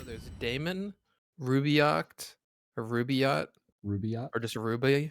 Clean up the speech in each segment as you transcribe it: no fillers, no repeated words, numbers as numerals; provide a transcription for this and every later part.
there's Damon, Rubioct, or Rubiot, Rubiot. or just Ruba.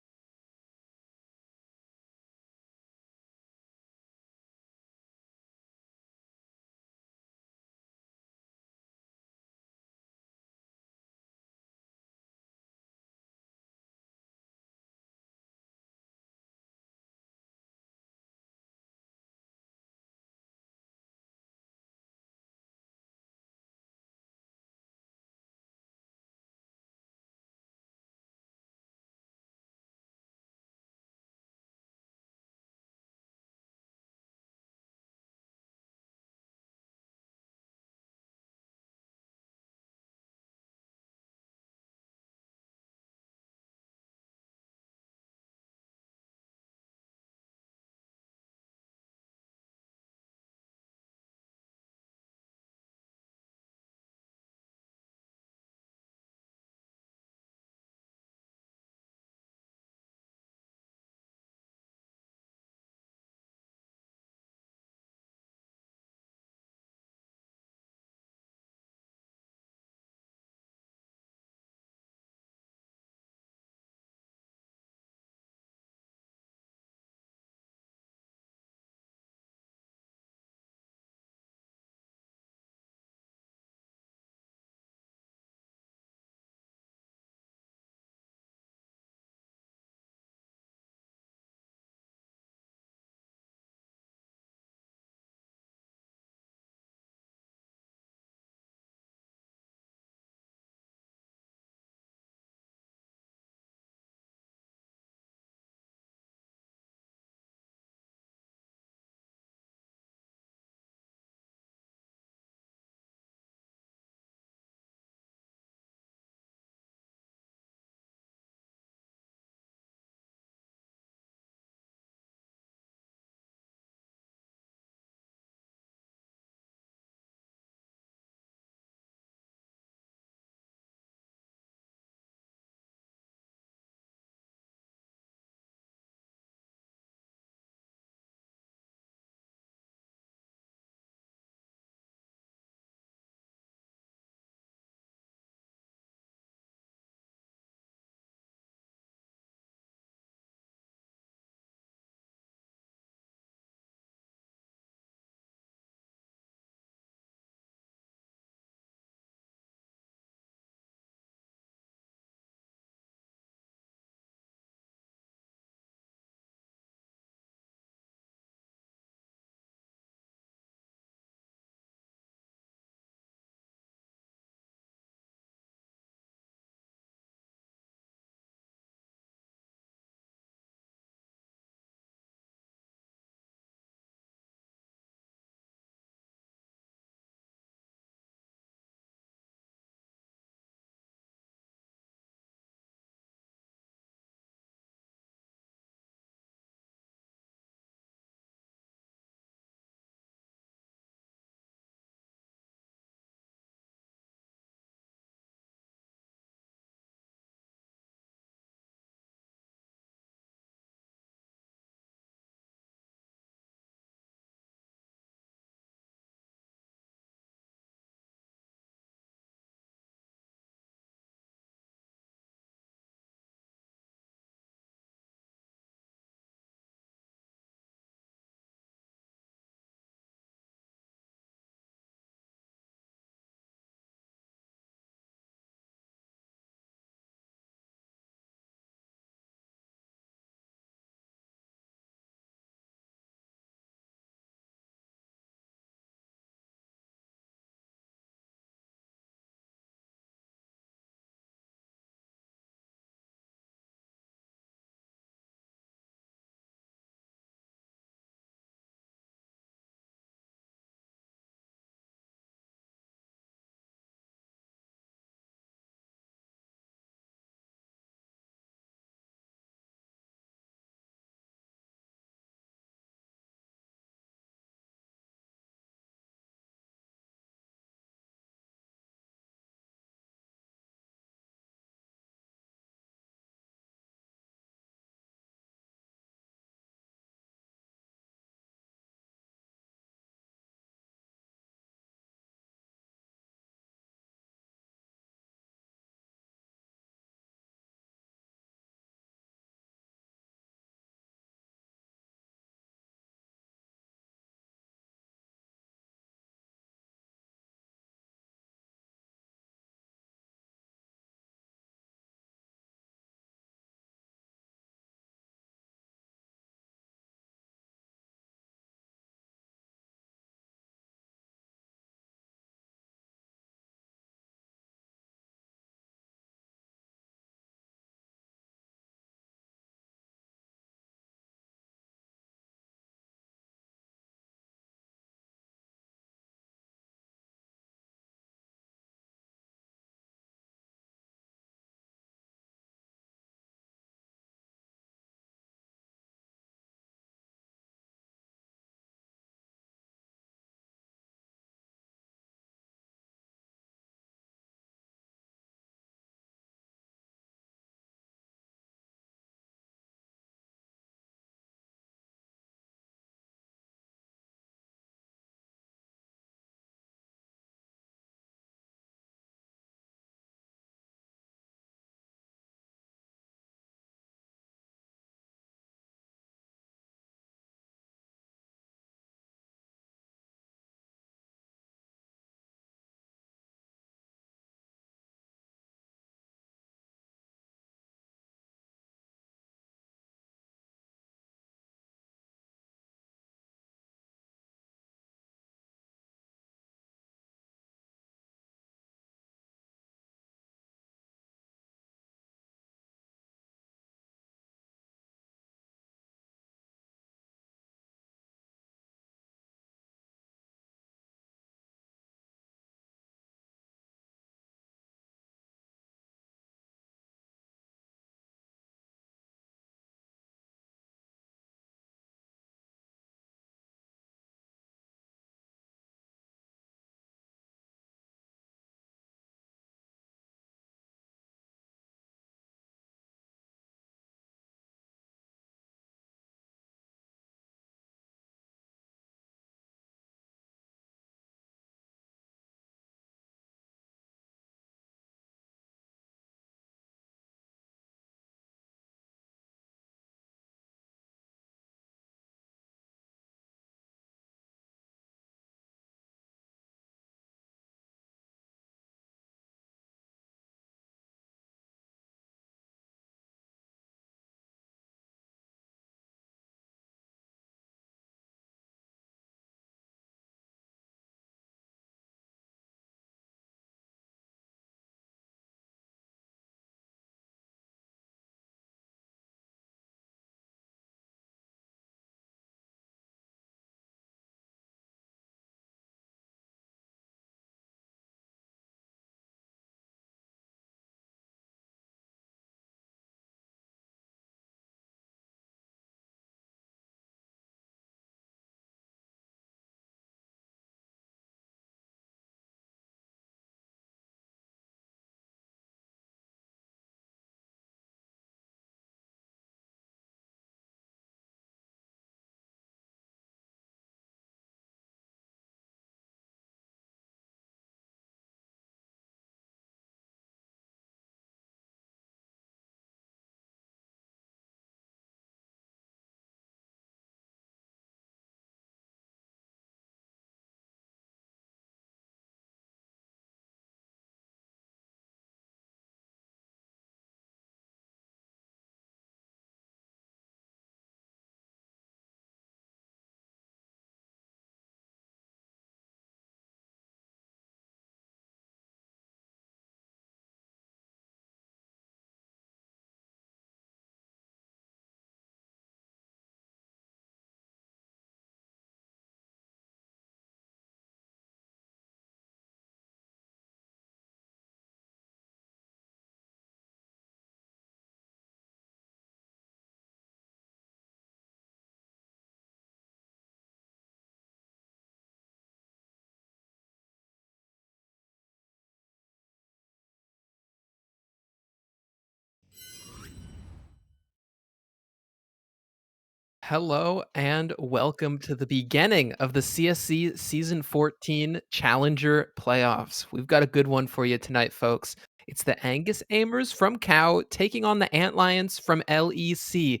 Hello and welcome to the beginning of the CSC Season 14 Challenger Playoffs. We've got a good one for you tonight, folks. It's the Angus Aimers from Cow taking on the Antlions from LEC.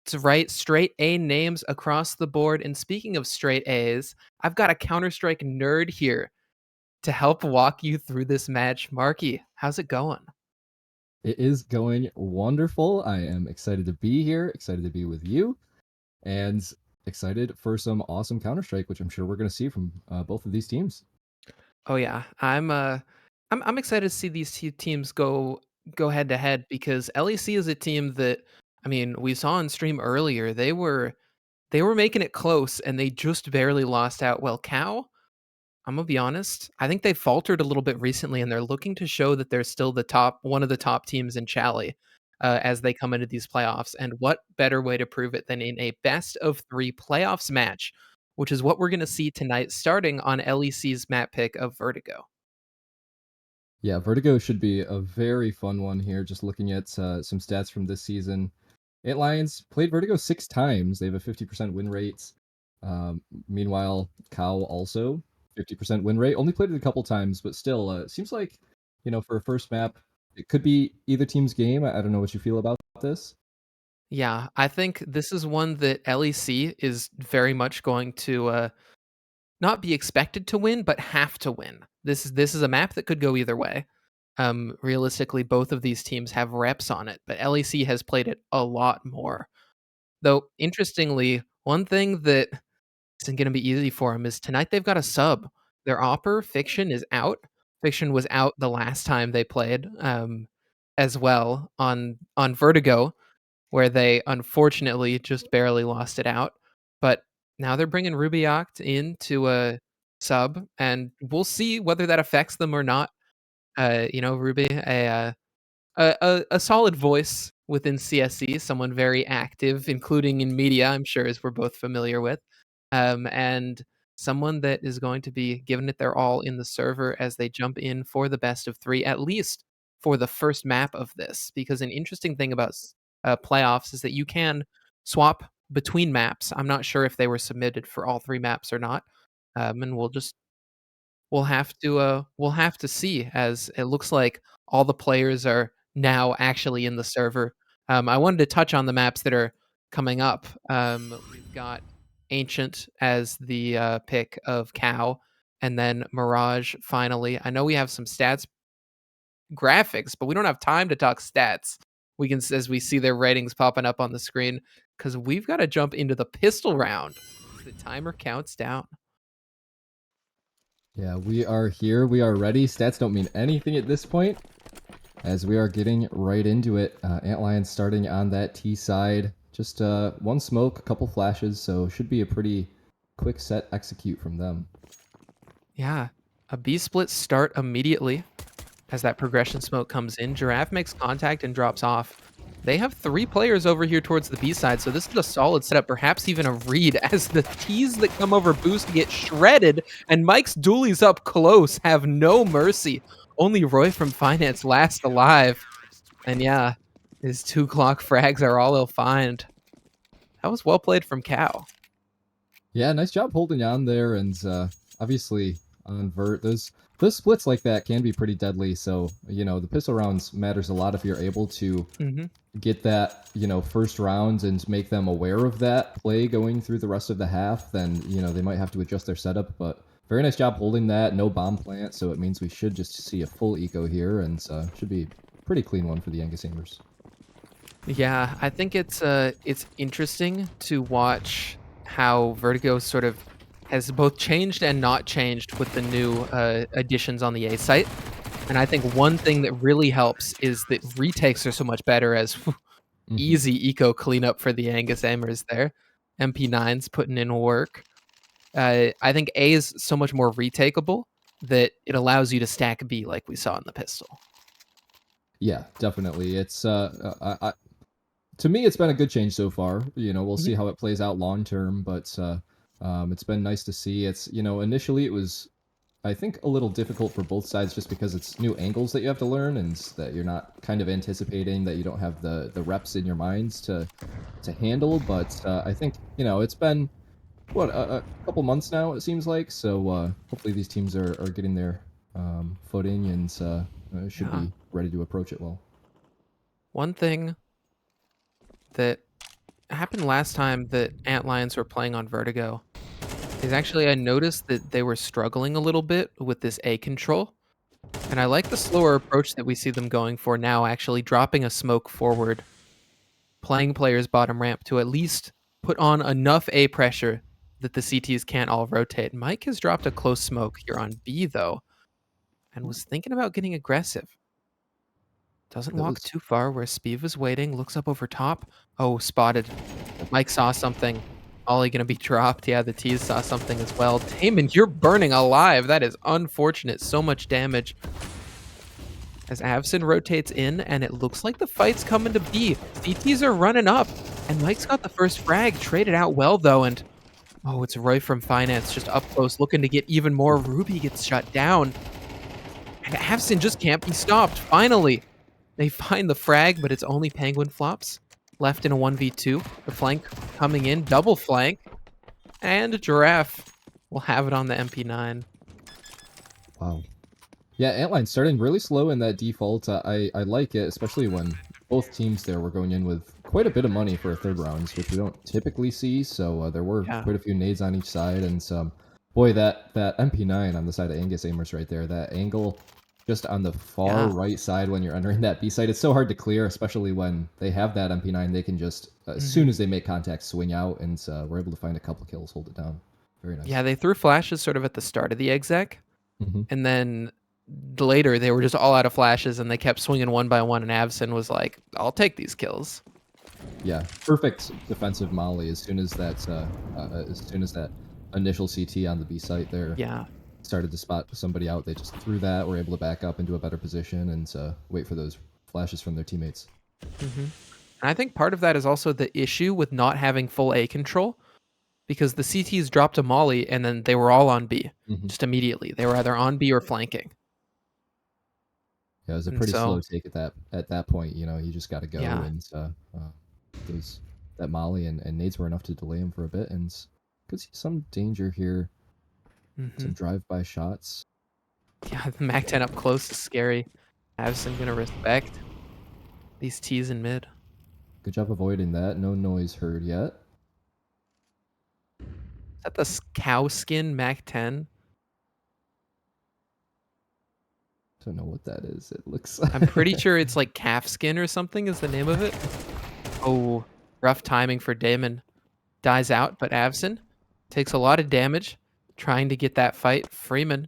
It's right, straight A names across the board. And speaking of straight A's, I've got a Counter-Strike nerd here to help walk you through this match. Marky, how's it going? It is going wonderful. I am excited to be here, excited to be with you, and excited for some awesome Counter Strike, which I'm sure we're going to see from both of these teams. Oh yeah, I'm excited to see these two teams go head to head because LEC is a team that I mean we saw on stream earlier they were making it close and they just barely lost out. Well, Cow, I'm gonna be honest, I think they faltered a little bit recently and they're looking to show that they're still the top one of the top teams in Chally as they come into these playoffs. And what better way to prove it than in a best of three playoffs match, which is what we're gonna see tonight, starting on LEC's map pick of Vertigo. Yeah, Vertigo should be a very fun one here. Just looking at some stats from this season, Antlions played Vertigo 6 times. They have a 50% win rate. Meanwhile, Cow also 50% win rate. Only played it a couple times, but still, seems like for a first map, it could be either team's game. I don't know what you feel about this. Yeah, I think this is one that LEC is very much going to not be expected to win, but have to win. This is a map that could go either way. Realistically, both of these teams have reps on it, but LEC has played it a lot more. Though, interestingly, one thing that isn't going to be easy for them is tonight they've got a sub. Their Opper Fiction is out. Fiction was out the last time they played, as well on Vertigo, where they unfortunately just barely lost it out. But now they're bringing Rubiact into a sub, and we'll see whether that affects them or not. Ruby, a solid voice within CSC, someone very active, including in media, I'm sure, as we're both familiar with, and someone that is going to be giving it their all in the server as they jump in for the best of three, at least for the first map of this. Because an interesting thing about playoffs is that you can swap between maps. I'm not sure if they were submitted for all three maps or not, and we'll have to see as it looks like all the players are now actually in the server. I wanted to touch on the maps that are coming up. We've got Ancient as the pick of Cow, and then Mirage finally. I know we have some stats graphics, but we don't have time to talk stats. We can as we see their ratings popping up on the screen because we've got to jump into the pistol round. The timer counts down. Yeah, we are here. We are ready. Stats don't mean anything at this point, as we are getting right into it. Antlion starting on that T side. Just one smoke, a couple flashes, so should be a pretty quick set execute from them. Yeah, a B split start immediately as that progression smoke comes in. Giraffe makes contact and drops off. They have three players over here towards the B side, so this is a solid setup, perhaps even a read, as the T's that come over boost get shredded, and Mike's dualies up close have no mercy. Only Roy from Finance last alive. And yeah, his 2 clock frags are all he'll find. That was well played from Cow. Yeah, nice job holding on there, and obviously on Vert, those splits like that can be pretty deadly. So the pistol rounds matters a lot if you're able to Hmm. get that first round and make them aware of that play going through the rest of the half. Then they might have to adjust their setup. But very nice job holding that. No bomb plant, so it means we should just see a full eco here, and should be a pretty clean one for the Angus Aimers. Yeah, I think it's interesting to watch how Vertigo sort of has both changed and not changed with the new additions on the A site. And I think one thing that really helps is that retakes are so much better as Hmm. easy eco cleanup for the Angus Aimers there. MP9's putting in work. I think A is so much more retakeable that it allows you to stack B like we saw in the pistol. Yeah, definitely. It's to me, it's been a good change so far. We'll see Mhm. how it plays out long term, but it's been nice to see. It's initially it was I think a little difficult for both sides just because it's new angles that you have to learn and that you're not kind of anticipating, that you don't have the reps in your minds to handle. But I think it's been what a couple months now it seems like. So hopefully these teams are getting their footing and should Yeah. be ready to approach it well. One thing that happened last time that Antlions were playing on Vertigo is actually I noticed that they were struggling a little bit with this A control. And I like the slower approach that we see them going for now, actually dropping a smoke forward, playing players bottom ramp to at least put on enough A pressure that the CTs can't all rotate. Mike has dropped a close smoke here on B, though, and was thinking about getting aggressive. Doesn't That walk was too far where Spiv is waiting, looks up over top. Oh, spotted. Mike saw something. Ollie gonna be dropped. Yeah, the T's saw something as well. Damon, you're burning alive. That is unfortunate. So much damage. As Avson rotates in, and it looks like the fight's coming to B. CTs are running up, and Mike's got the first frag. Traded out well, though, and oh, it's Roy from Finance just up close, looking to get even more. Ruby gets shut down, and Avson just can't be stopped. Finally, they find the frag, but it's only Penguin flops left in a 1v2. The flank coming in, double flank, and Giraffe will have it on the MP9. wow. Yeah, Antline's starting really slow in that default. I like it, especially when both teams there were going in with quite a bit of money for a third rounds, which we don't typically see. So there were Yeah. quite a few nades on each side, and some. Boy, that MP9 on the side of Angus Amers right there, that angle just on the far Yeah. right side when you're entering that B side, it's so hard to clear, especially when they have that MP9. They can just, as soon as they make contact, swing out, and we're able to find a couple kills, hold it down. Very nice. Yeah, they threw flashes sort of at the start of the exec, Mm-hmm. and then later they were just all out of flashes, and they kept swinging one by one, and Avson was like, I'll take these kills. Yeah, perfect defensive molly as soon as that initial CT on the B site there Yeah. started to spot somebody out. They just threw that, were able to back up into a better position and wait for those flashes from their teammates. And I think part of that is also the issue with not having full A control, because the CTs dropped a molly, and then they were all on B Mm-hmm. just immediately. They were either on B or flanking. Yeah, it was a And pretty slow so, take at that point. You just got to go yeah. and those that molly and nades were enough to delay him for a bit, and could see some danger here. Some drive-by shots. Yeah, the Mac 10 up close is scary. Avson gonna respect these T's in mid. Good job avoiding that. No noise heard yet. Is that the cow skin Mac 10? Don't know what that is. It looks. I'm pretty sure it's like calf skin or something is the name of it. Oh, rough timing for Damon. Dies out, but Avson takes a lot of damage trying to get that fight. Freeman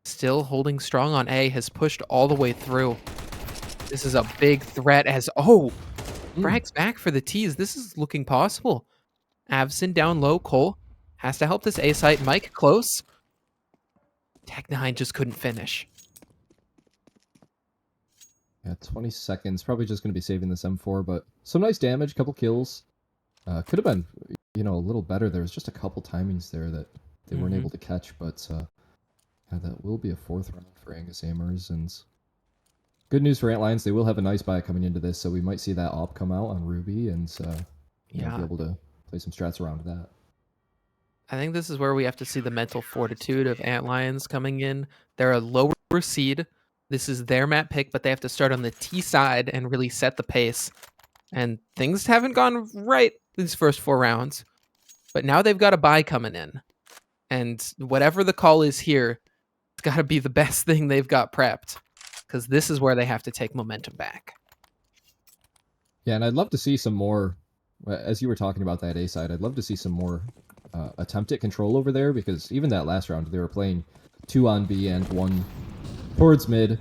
still holding strong on A, has pushed all the way through. This is a big threat as, frags back for the T's. This is looking possible. Avson down low. Cole has to help this A site. Mike close. Tech9 just couldn't finish. Yeah, 20 seconds. Probably just going to be saving this M4, but some nice damage, couple kills. Could have been, a little better. There was just a couple timings there that they weren't able to catch, but yeah, that will be a fourth round for Angus Amers. And good news for Antlions, they will have a nice buy coming into this, so we might see that op come out on Ruby and be able to play some strats around that. I think this is where we have to see the mental fortitude of Antlions coming in. They're a lower seed. This is their map pick, but they have to start on the T side and really set the pace. And things haven't gone right these first 4 rounds. But now they've got a bye coming in. And whatever the call is here, it's got to be the best thing they've got prepped. Because this is where they have to take momentum back. Yeah, and I'd love to see some more, as you were talking about that A side, I'd love to see some more attempt at control over there, because even that last round, they were playing 2 on B and 1 towards mid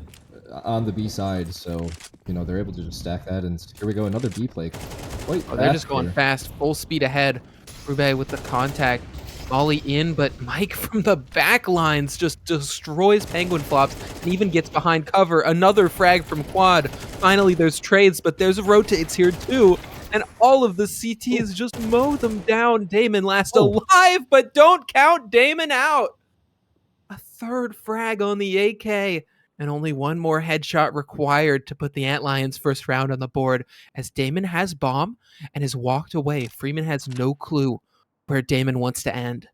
on the B side, so they're able to just stack that, and here we go, another B play. They're just going fast, full speed ahead. Rube with the contact, Molly in, but Mike from the back lines just destroys Penguin flops and even gets behind cover. Another frag from Quad. Finally, there's trades, but there's rotates here too, and all of the CTs just mow them down. Damon last alive, but don't count Damon out. A third frag on the AK, and only one more headshot required to put the Antlions first round on the board, as Damon has bomb and has walked away. Freeman has no clue where Damon wants to end.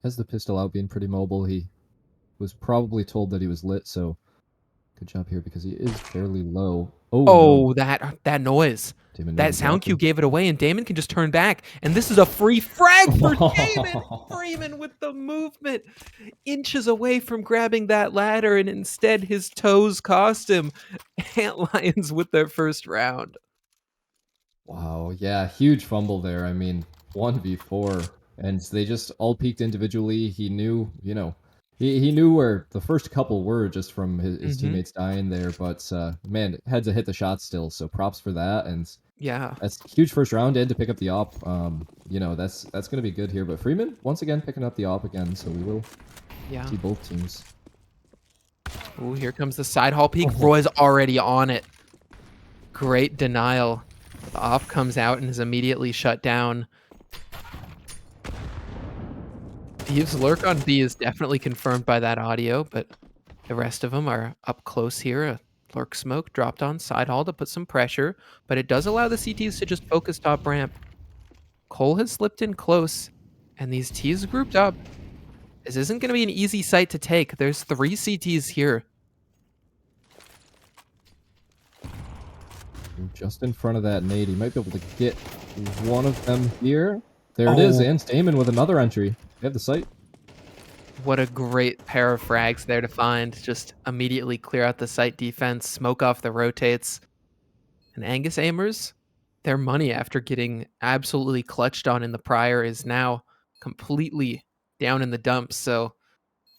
Has the pistol out, being pretty mobile. He was probably told that he was lit, so good job here because he is fairly low. Oh no, Oh, that noise. Damon knew That sound cue exactly. gave it away, and Damon can just turn back. And this is a free frag for Damon! Freeman with the movement, inches away from grabbing that ladder, and instead his toes cost him. Antlions with their first round. Wow, yeah, huge fumble there. I mean, 1v4, and they just all peaked individually. He knew, he knew where the first couple were just from his Mm-hmm. teammates dying there, but man, had to hit the shot still, so props for that, and Yeah. that's huge first round and to pick up the op. That's going to be good here, but Freeman, once again, picking up the op again, so we will Yeah. see both teams. Ooh, here comes the side hall peek. Oh. Roy's already on it. Great denial. The op comes out and is immediately shut down. Thieves lurk on B is definitely confirmed by that audio, but the rest of them are up close here. A lurk smoke dropped on side hall to put some pressure, but it does allow the CTs to just focus top ramp. Cole has slipped in close, and these T's grouped up. This isn't going to be an easy site to take. There's 3 CTs here. Just in front of that nade, he might be able to get one of them here. There it is, and Damon with another entry. They have the site. What a great pair of frags there to find. Just immediately clear out the site defense, smoke off the rotates. And Angus aimers, their money after getting absolutely clutched on in the prior is now completely down in the dumps. So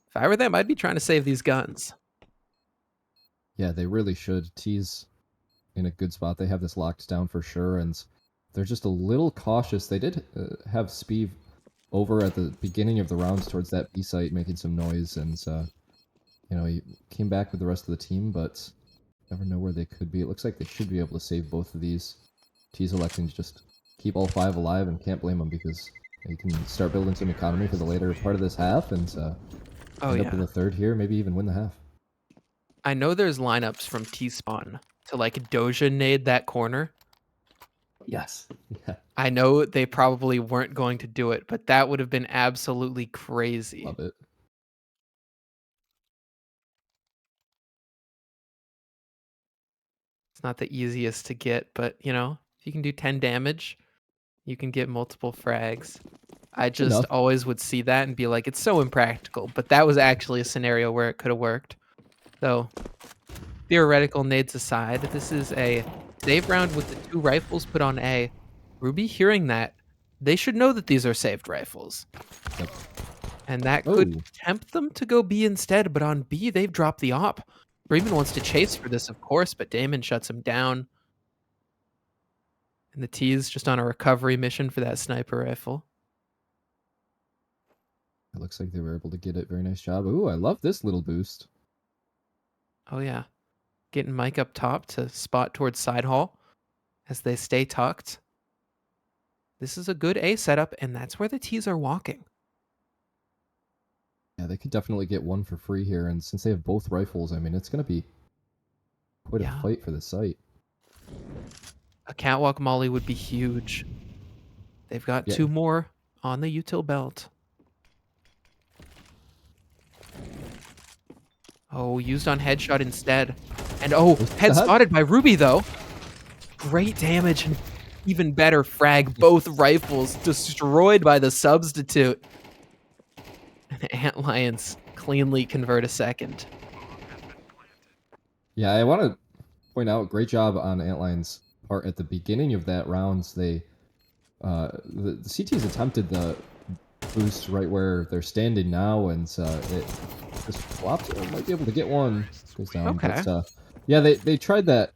if I were them, I'd be trying to save these guns. Yeah, they really should. T's in a good spot. They have this locked down for sure, and they're just a little cautious. They did have Speed over at the beginning of the rounds towards that B site making some noise, and he came back with the rest of the team, but never know where they could be. It looks like they should be able to save both of these. T's electing to just keep all 5 alive, and can't blame them because they can start building some economy for the later part of this half, and Oh, end up with yeah. a third here, maybe even win the half. I know there's lineups from T-Spawn to like Doja nade that corner. Yes. Yeah. I know they probably weren't going to do it, but that would have been absolutely crazy. Love it. It's not the easiest to get, but if you can do 10 damage, you can get multiple frags. I It's just enough. always would see that and be like, it's so impractical. But that was actually a scenario where it could have worked. Though, theoretical nades aside, this is a save round with the 2 rifles put on A. Ruby hearing that, they should know that these are saved rifles. Yep. And that Oh, could tempt them to go B instead, but on B, they've dropped the op. Freeman wants to chase for this, of course, but Damon shuts him down. And the T's just on a recovery mission for that sniper rifle. it looks like they were able to get it. Very nice job. Ooh, I love this little boost. Oh, yeah. Getting Mike up top to spot towards side hall as they stay tucked. This is a good A setup, and that's where the T's are walking. Yeah, they could definitely get one for free here, and since they have both rifles, I mean, it's going to be quite a fight for the site. A catwalk molly would be huge. They've got 2 more on the util belt. Oh, used on headshot instead. And head spotted by Ruby, though. Great damage and even better frag. Both rifles destroyed by the substitute. And Antlions cleanly convert a second. Yeah, I want to point out, great job on Antlions' part at the beginning of that round. The CTs attempted the boost right where they're standing now, and it just flopped. Might be able to get one. Goes down. Okay. But yeah, they tried that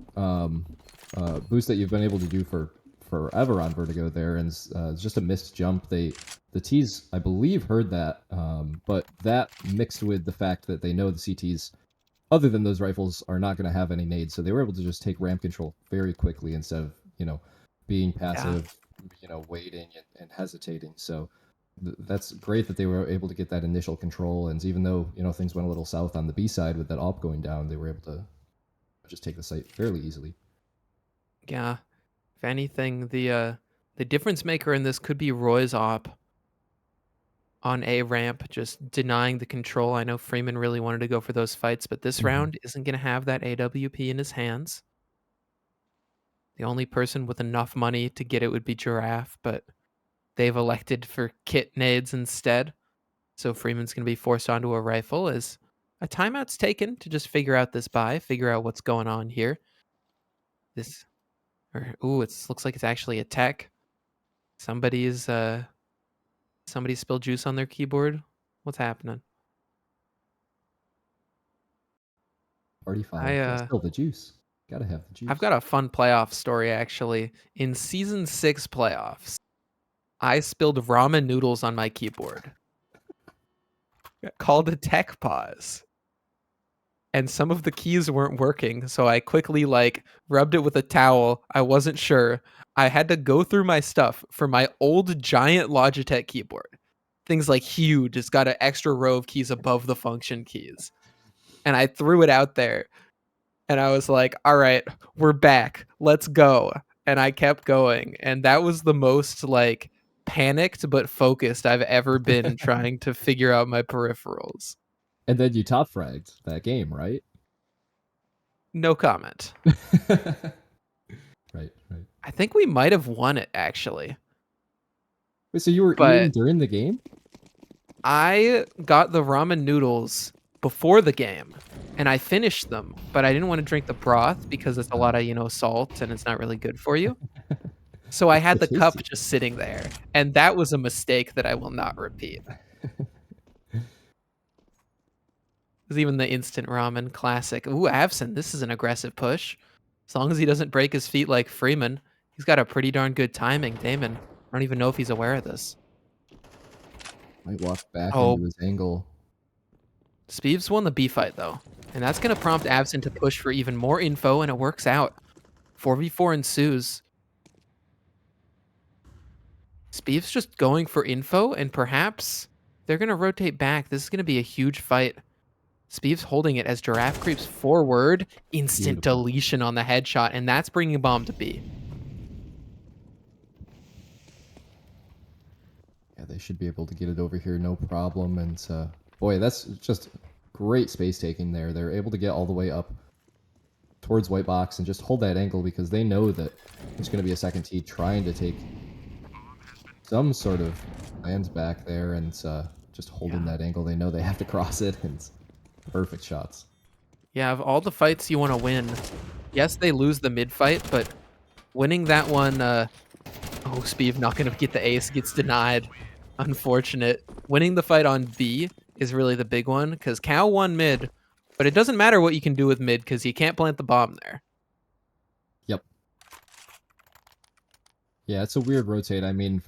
boost that you've been able to do for forever on Vertigo there, and it's just a missed jump. The T's, I believe, heard that, but that mixed with the fact that they know the CTs, other than those rifles, are not going to have any nades, so they were able to just take ramp control very quickly instead of being passive, waiting and hesitating. So That's great that they were able to get that initial control, and even though things went a little south on the B side with that op going down, they were able to just take the site fairly easily. Yeah. If anything, the difference maker in this could be Roy's op on A ramp, just denying the control. I know Freeman really wanted to go for those fights, but this Mhm. round isn't going to have that AWP in his hands. The only person with enough money to get it would be Giraffe, but they've elected for kit nades instead. So Freeman's going to be forced onto a rifle as a timeout's taken to just figure out this buy, figure out what's going on here. This, or ooh, it looks like it's actually a tech. Somebody's somebody spilled juice on their keyboard. What's happening? Party foul. I Gotta spill the juice. Gotta have the I've juice. got a fun playoff story actually. In season 6 playoffs, I spilled ramen noodles on my keyboard. Called a tech pause. And some of the keys weren't working, so I quickly rubbed it with a towel. I wasn't sure. I had to go through my stuff for my old giant Logitech keyboard. Things like huge, it's got an extra row of keys above the function keys. And I threw it out there and I was like, all right, we're back. Let's go. And I kept going. And that was the most panicked but focused I've ever been trying to figure out my peripherals. And then you top fragged that game, right? No comment. Right, right. I think we might have won it actually. Wait, so you were in But during the game? I got the ramen noodles before the game and I finished them, but I didn't want to drink the broth because it's a lot of, salt and it's not really good for you. So I It's had so the cup tasty. just sitting there, and that was a mistake that I will not repeat. Because even the instant ramen classic. Ooh, Avson, this is an aggressive push. As long as he doesn't break his feet like Freeman, he's got a pretty darn good timing. Damon, I don't even know if he's aware of this. Might walk back into Oh, his angle. Speeves won the B fight though, and that's going to prompt Avson to push for even more info, and it works out. 4v4 ensues. Speeves just going for info, and perhaps they're going to rotate back. This is going to be a huge fight. Speeves holding it as Giraffe creeps forward. Instant Beautiful. deletion on the headshot, and that's bringing bomb to B. Yeah, they should be able to get it over here, no problem. And boy, that's just great space taking there. They're able to get all the way up towards white box and just hold that angle because they know that there's going to be a second T trying to take some sort of lands back there, and just holding Yeah. that angle. They know they have to cross it, and perfect shots. Yeah, of all the fights you want to win, yes, they lose the mid fight, but winning that one, oh, Speev not going to get the ace, gets denied. Unfortunate. Winning the fight on B is really the big one, because Cow won mid, but it doesn't matter what you can do with mid, because you can't plant the bomb there. Yep. Yeah, it's a weird rotate. I mean,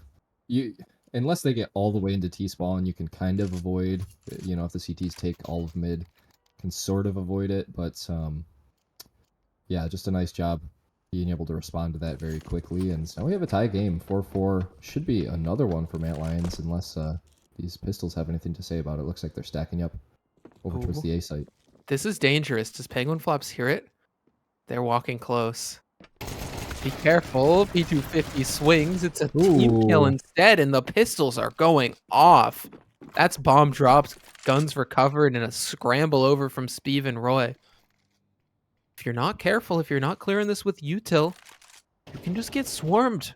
you unless they get all the way into T-spawn, you can kind of avoid, if the CTs take all of mid, can sort of avoid it, but yeah, just a nice job being able to respond to that very quickly. And now we have a tie game, 4-4. Should be another one for Antlions, unless these pistols have anything to say about it. Looks like they're stacking up over towards Ooh. the A site. This is dangerous. Does Penguin Flops hear it? They're walking close. Be careful. P250 swings. It's a team kill Ooh, instead, and the pistols are going off. That's bomb dropped, guns recovered, and a scramble over from Speev and Roy. If you're not careful, if you're not clearing this with util, you can just get swarmed.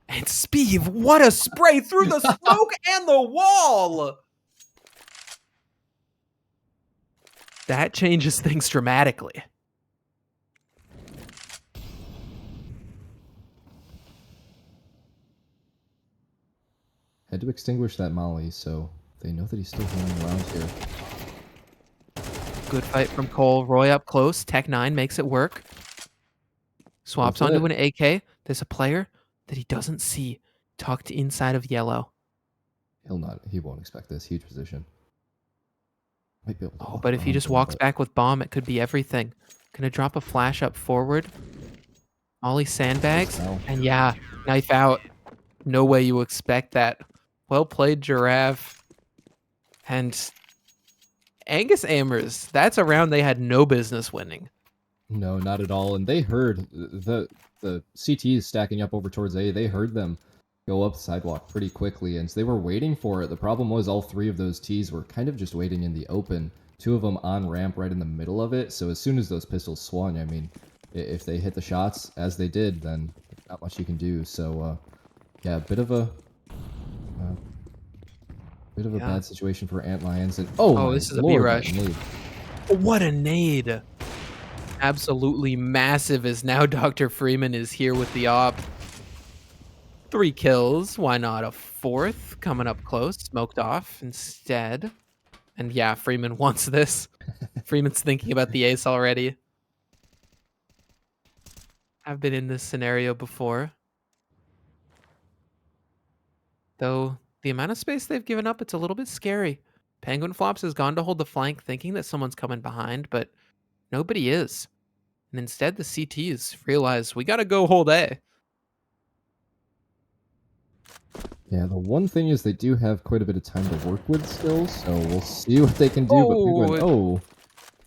And Speev, what a spray through the smoke and the wall! That changes things dramatically. had to extinguish that molly, so they know that he's still hanging around here. Good fight from Cole. Roy up close. Tech 9 makes it work. Swaps That's onto it. an AK. There's a player that he doesn't see. Tucked inside of yellow. He won't expect this huge position. Might be able to Oh, walk but if he around just him, walks but back with bomb, it could be everything. Gonna drop a flash up forward. Ollie sandbags. now And yeah, knife out. No way you expect that. Well played, Giraffe. And Angus Amers, that's a round they had no business winning. No, not at all. And they heard the CTs stacking up over towards A. They heard them go up the sidewalk pretty quickly, and so they were waiting for it. The problem was all three of those Ts were kind of just waiting in the open. Two of them on ramp right in the middle of it. So as soon as those pistols swung, I mean, if they hit the shots as they did, then not much you can do. So yeah, bit of a Yeah. bad situation for Antlions. And oh Oh, my this is a B lord, that rush. nade. What a nade. Absolutely massive as now Dr. Freeman is here with the op. 3 kills. Why not a 4th? Coming up close. Smoked off instead. And yeah, Freeman wants this. Freeman's thinking about the ace already. I've been in this scenario before. Though the amount of space they've given up, it's a little bit scary. Penguin Flops has gone to hold the flank thinking that someone's coming behind, but nobody is. And instead the CTs realize we gotta go hold A. Yeah, the one thing is they do have quite a bit of time to work with still, so we'll see what they can do. But Penguin, Oh, oh,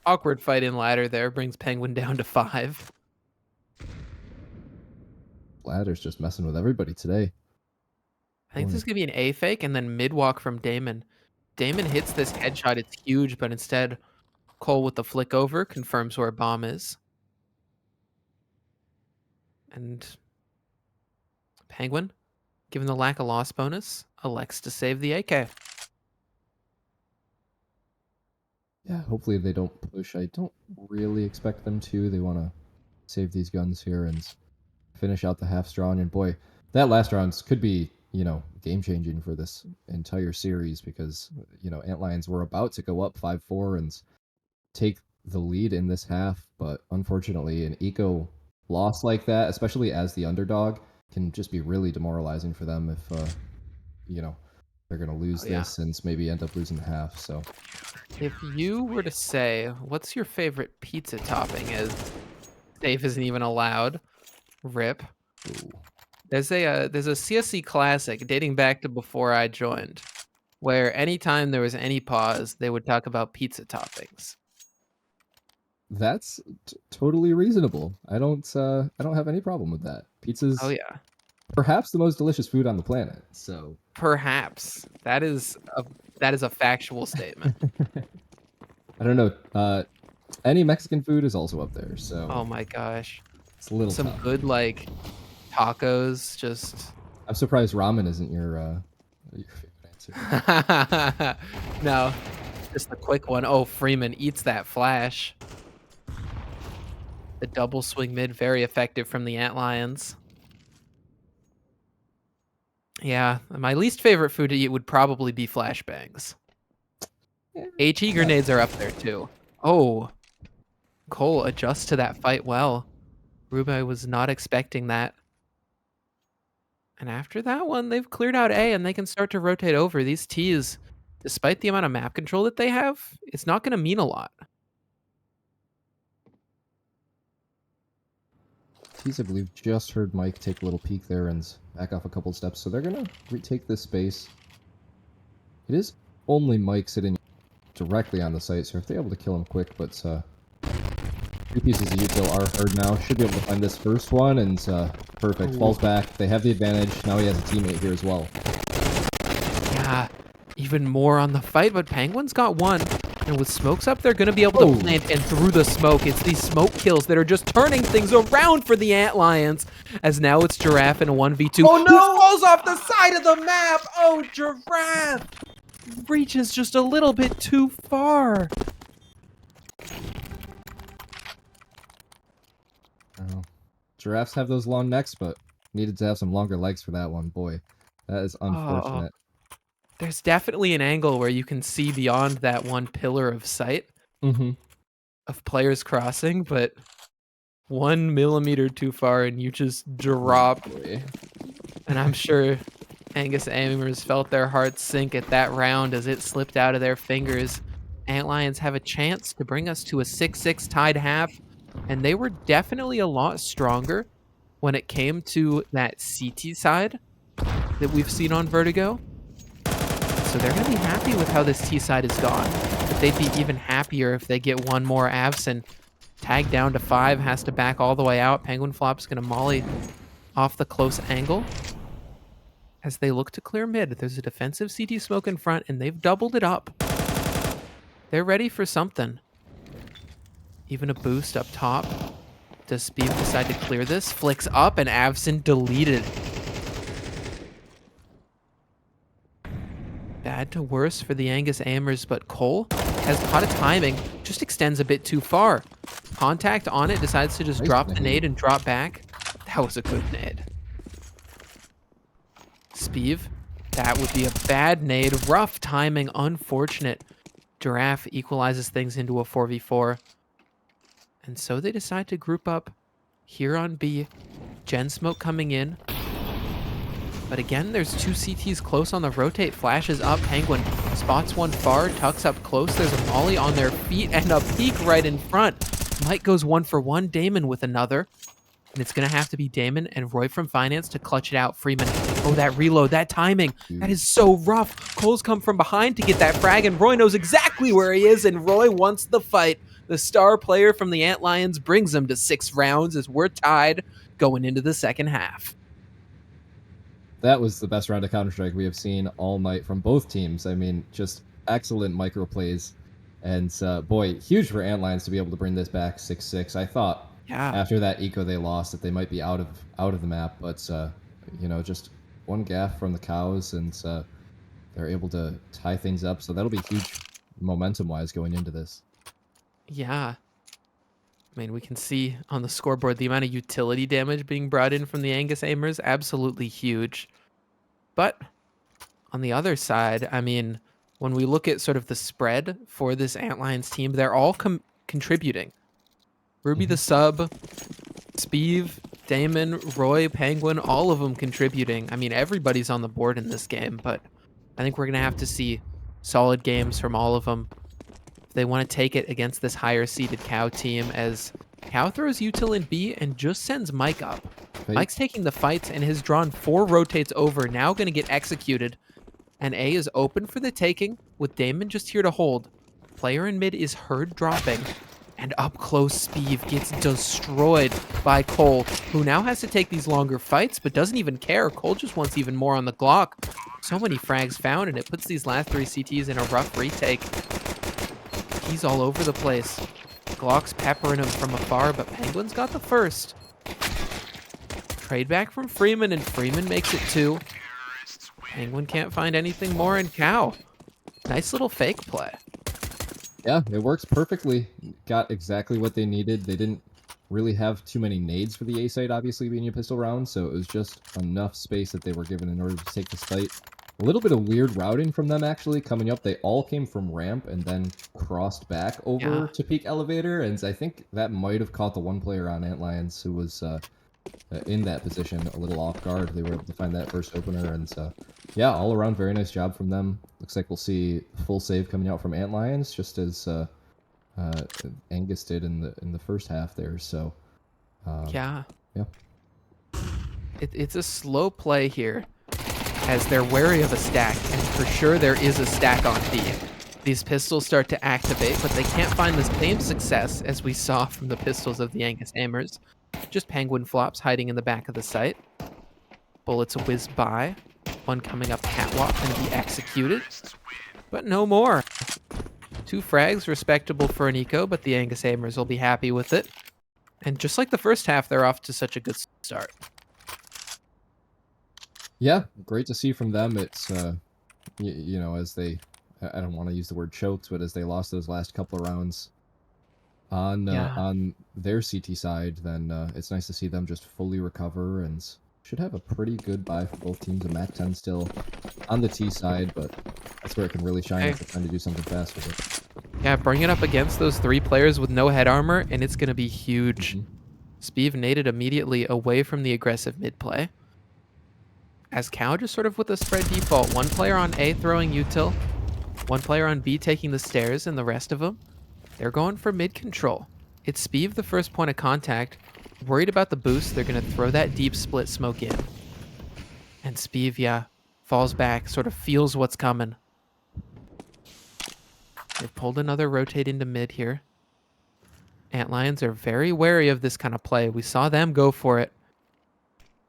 awkward fight in ladder there brings Penguin down to 5. Ladder's just messing with everybody today. I think this is gonna be an A fake and then mid walk from Damon. Damon hits this headshot, it's huge, but instead Cole with the flick over confirms where bomb is. And Penguin, given the lack of loss bonus, elects to save the AK. Yeah, hopefully they don't push. I don't really expect them to. They want to save these guns here and finish out the half strong. And boy, that last round could be, game changing for this entire series because, Antlions were about to go up 5-4 and take the lead in this half. But unfortunately, an eco loss like that, especially as the underdog, can just be really demoralizing for them if, they're going to lose Oh, yeah. this and maybe end up losing the half. So If you were to say, what's your favorite pizza topping as safe isn't even allowed, rip. ooh. There's a CSC classic dating back to before I joined, where anytime there was any pause, they would talk about pizza toppings. That's totally reasonable. I don't have any problem with that. Pizza's Oh yeah, perhaps the most delicious food on the planet. So perhaps that is a factual statement. I don't know. Any Mexican food is also up there. So Oh my gosh, it's a little some tough. good like tacos. Just I'm surprised ramen isn't your favorite answer. no, just a quick one. Oh, Freeman eats that flash. The double swing mid, very effective from the Antlions. Yeah, my least favorite food to eat would probably be flashbangs. HE grenades are up there too. Oh, Cole adjusts to that fight well. Rubai was not expecting that. And after that one, they've cleared out A and they can start to rotate over. These Ts, despite the amount of map control that they have, it's not going to mean a lot. T's, I believe, just heard Mike take a little peek there and back off a couple steps, so they're gonna retake this space. It is only Mike sitting directly on the site, so if they're able to kill him quick, but 2 pieces of util are heard now. Should be able to find this first one, and perfect. Ooh. Falls back. They have the advantage. Now he has a teammate here as well. Yeah, even more on the fight, but Penguin's got one. And with smokes up, they're going to be able to plant, and through the smoke, it's these smoke kills that are just turning things around for the Antlions, as now it's Giraffe in a 1v2. Oh, no! Who falls off the side of the map? Oh, Giraffe reaches just a little bit too far. Oh. Giraffes have those long necks, but needed to have some longer legs for that one. Boy, that is unfortunate. There's definitely an angle where you can see beyond that one pillar of sight of players crossing, but 1 millimeter too far and you just drop. And I'm sure Angus Amers felt their hearts sink at that round as it slipped out of their fingers. Antlions have a chance to bring us to a 6-6 tied half, and they were definitely a lot stronger when it came to that CT side that we've seen on Vertigo. So they're going to be happy with how this T side is gone. But they'd be even happier if they get one more Avs. Tag down to 5, has to back all the way out. Penguin Flop's going to molly off the close angle as they look to clear mid. There's a defensive CT smoke in front, and they've doubled it up. They're ready for something. Even a boost up top. Does Speed decide to clear this? Flicks up, and Avson deleted. Bad to worse for the Angus Amers, but Cole has caught a timing, just extends a bit too far. Contact on it, decides to just drop the nade and drop back. That was a good nade. Speev, that would be a bad nade. Rough timing, unfortunate. Giraffe equalizes things into a 4v4. And so they decide to group up here on B. Gen Smoke coming in. But again, there's 2 CTs close on the rotate. Flashes up. Penguin spots one far, tucks up close. There's a molly on their feet and a peek right in front. Mike goes 1 for 1. Damon with another. And it's going to have to be Damon and Roy from Finance to clutch it out. Freeman. Oh, that reload, that timing. That is so rough. Cole's come from behind to get that frag, and Roy knows exactly where he is, and Roy wants the fight. The star player from the Antlions brings him to 6 rounds as we're tied going into the second half. That was the best round of Counter-Strike we have seen all night from both teams. I mean, just excellent micro plays. And boy, huge for Antlions to be able to bring this back 6-6. I thought after that eco they lost that they might be out of the map, but you know, just one gaff from the cows, and they're able to tie things up. So that'll be huge momentum-wise going into this. Yeah. I mean, we can see on the scoreboard the amount of utility damage being brought in from the Angus Amers. Absolutely huge. But on the other side, I mean, when we look at sort of the spread for this Antlions team, they're all contributing. Ruby the sub, Speev, Damon, Roy, Penguin, all of them contributing. I mean, everybody's on the board in this game, but I think we're going to have to see solid games from all of them. They want to take it against this higher seeded Cow team, as Cow throws util in B and just sends Mike up. Mike's taking the fights and has drawn 4 rotates over, now going to get executed. And A is open for the taking, with Damon just here to hold. Player in mid is heard dropping, and up close Speev gets destroyed by Cole, who now has to take these longer fights, but doesn't even care. Cole just wants even more on the Glock. So many frags found, and it puts these last 3 CTs in a rough retake. He's all over the place. Glock's peppering him from afar, but Penguin's got the first. Trade back from Freeman, and Freeman makes it 2. Penguin can't find anything more in Cow. Nice little fake play. Yeah, it works perfectly. Got exactly what they needed. They didn't really have too many nades for the A site, obviously, being a pistol round, so it was just enough space that they were given in order to take the site. A little bit of weird routing from them, actually, coming up. They all came from ramp and then crossed back over to peak elevator, and I think that might have caught the one player on Antlions who was in that position a little off guard. They were able to find that first opener, and yeah, all around, very nice job from them. Looks like we'll see full save coming out from Antlions, just as Angus did in the first half there. So yeah. It's a slow play here, as they're wary of a stack, and for sure there is a stack on B. These pistols start to activate, but they can't find the same success as we saw from the pistols of the Angus Amers. Just Penguin Flops hiding in the back of the site. Bullets whiz by. One coming up catwalk and be executed. But no more. 2 frags, respectable for an eco, but the Angus Amers will be happy with it. And just like the first half, they're off to such a good start. Yeah, great to see from them. It's, you know, as they, I don't want to use the word choked, but as they lost those last couple of rounds on their CT side, then it's nice to see them just fully recover, and should have a pretty good buy for both teams. A MAC 10 still on the T side, but that's where it can really shine if they're trying to do something fast with it. Yeah, bring it up against those 3 players with no head armor, and it's going to be huge. Speev naded immediately away from the aggressive mid play, as Cow just sort of with a spread default. 1 player on A throwing util, 1 player on B taking the stairs, and the rest of them, they're going for mid control. It's Speev the first point of contact. Worried about the boost, they're going to throw that deep split smoke in. And Speev, falls back, sort of feels what's coming. They've pulled another rotate into mid here. Antlions are very wary of this kind of play. We saw them go for it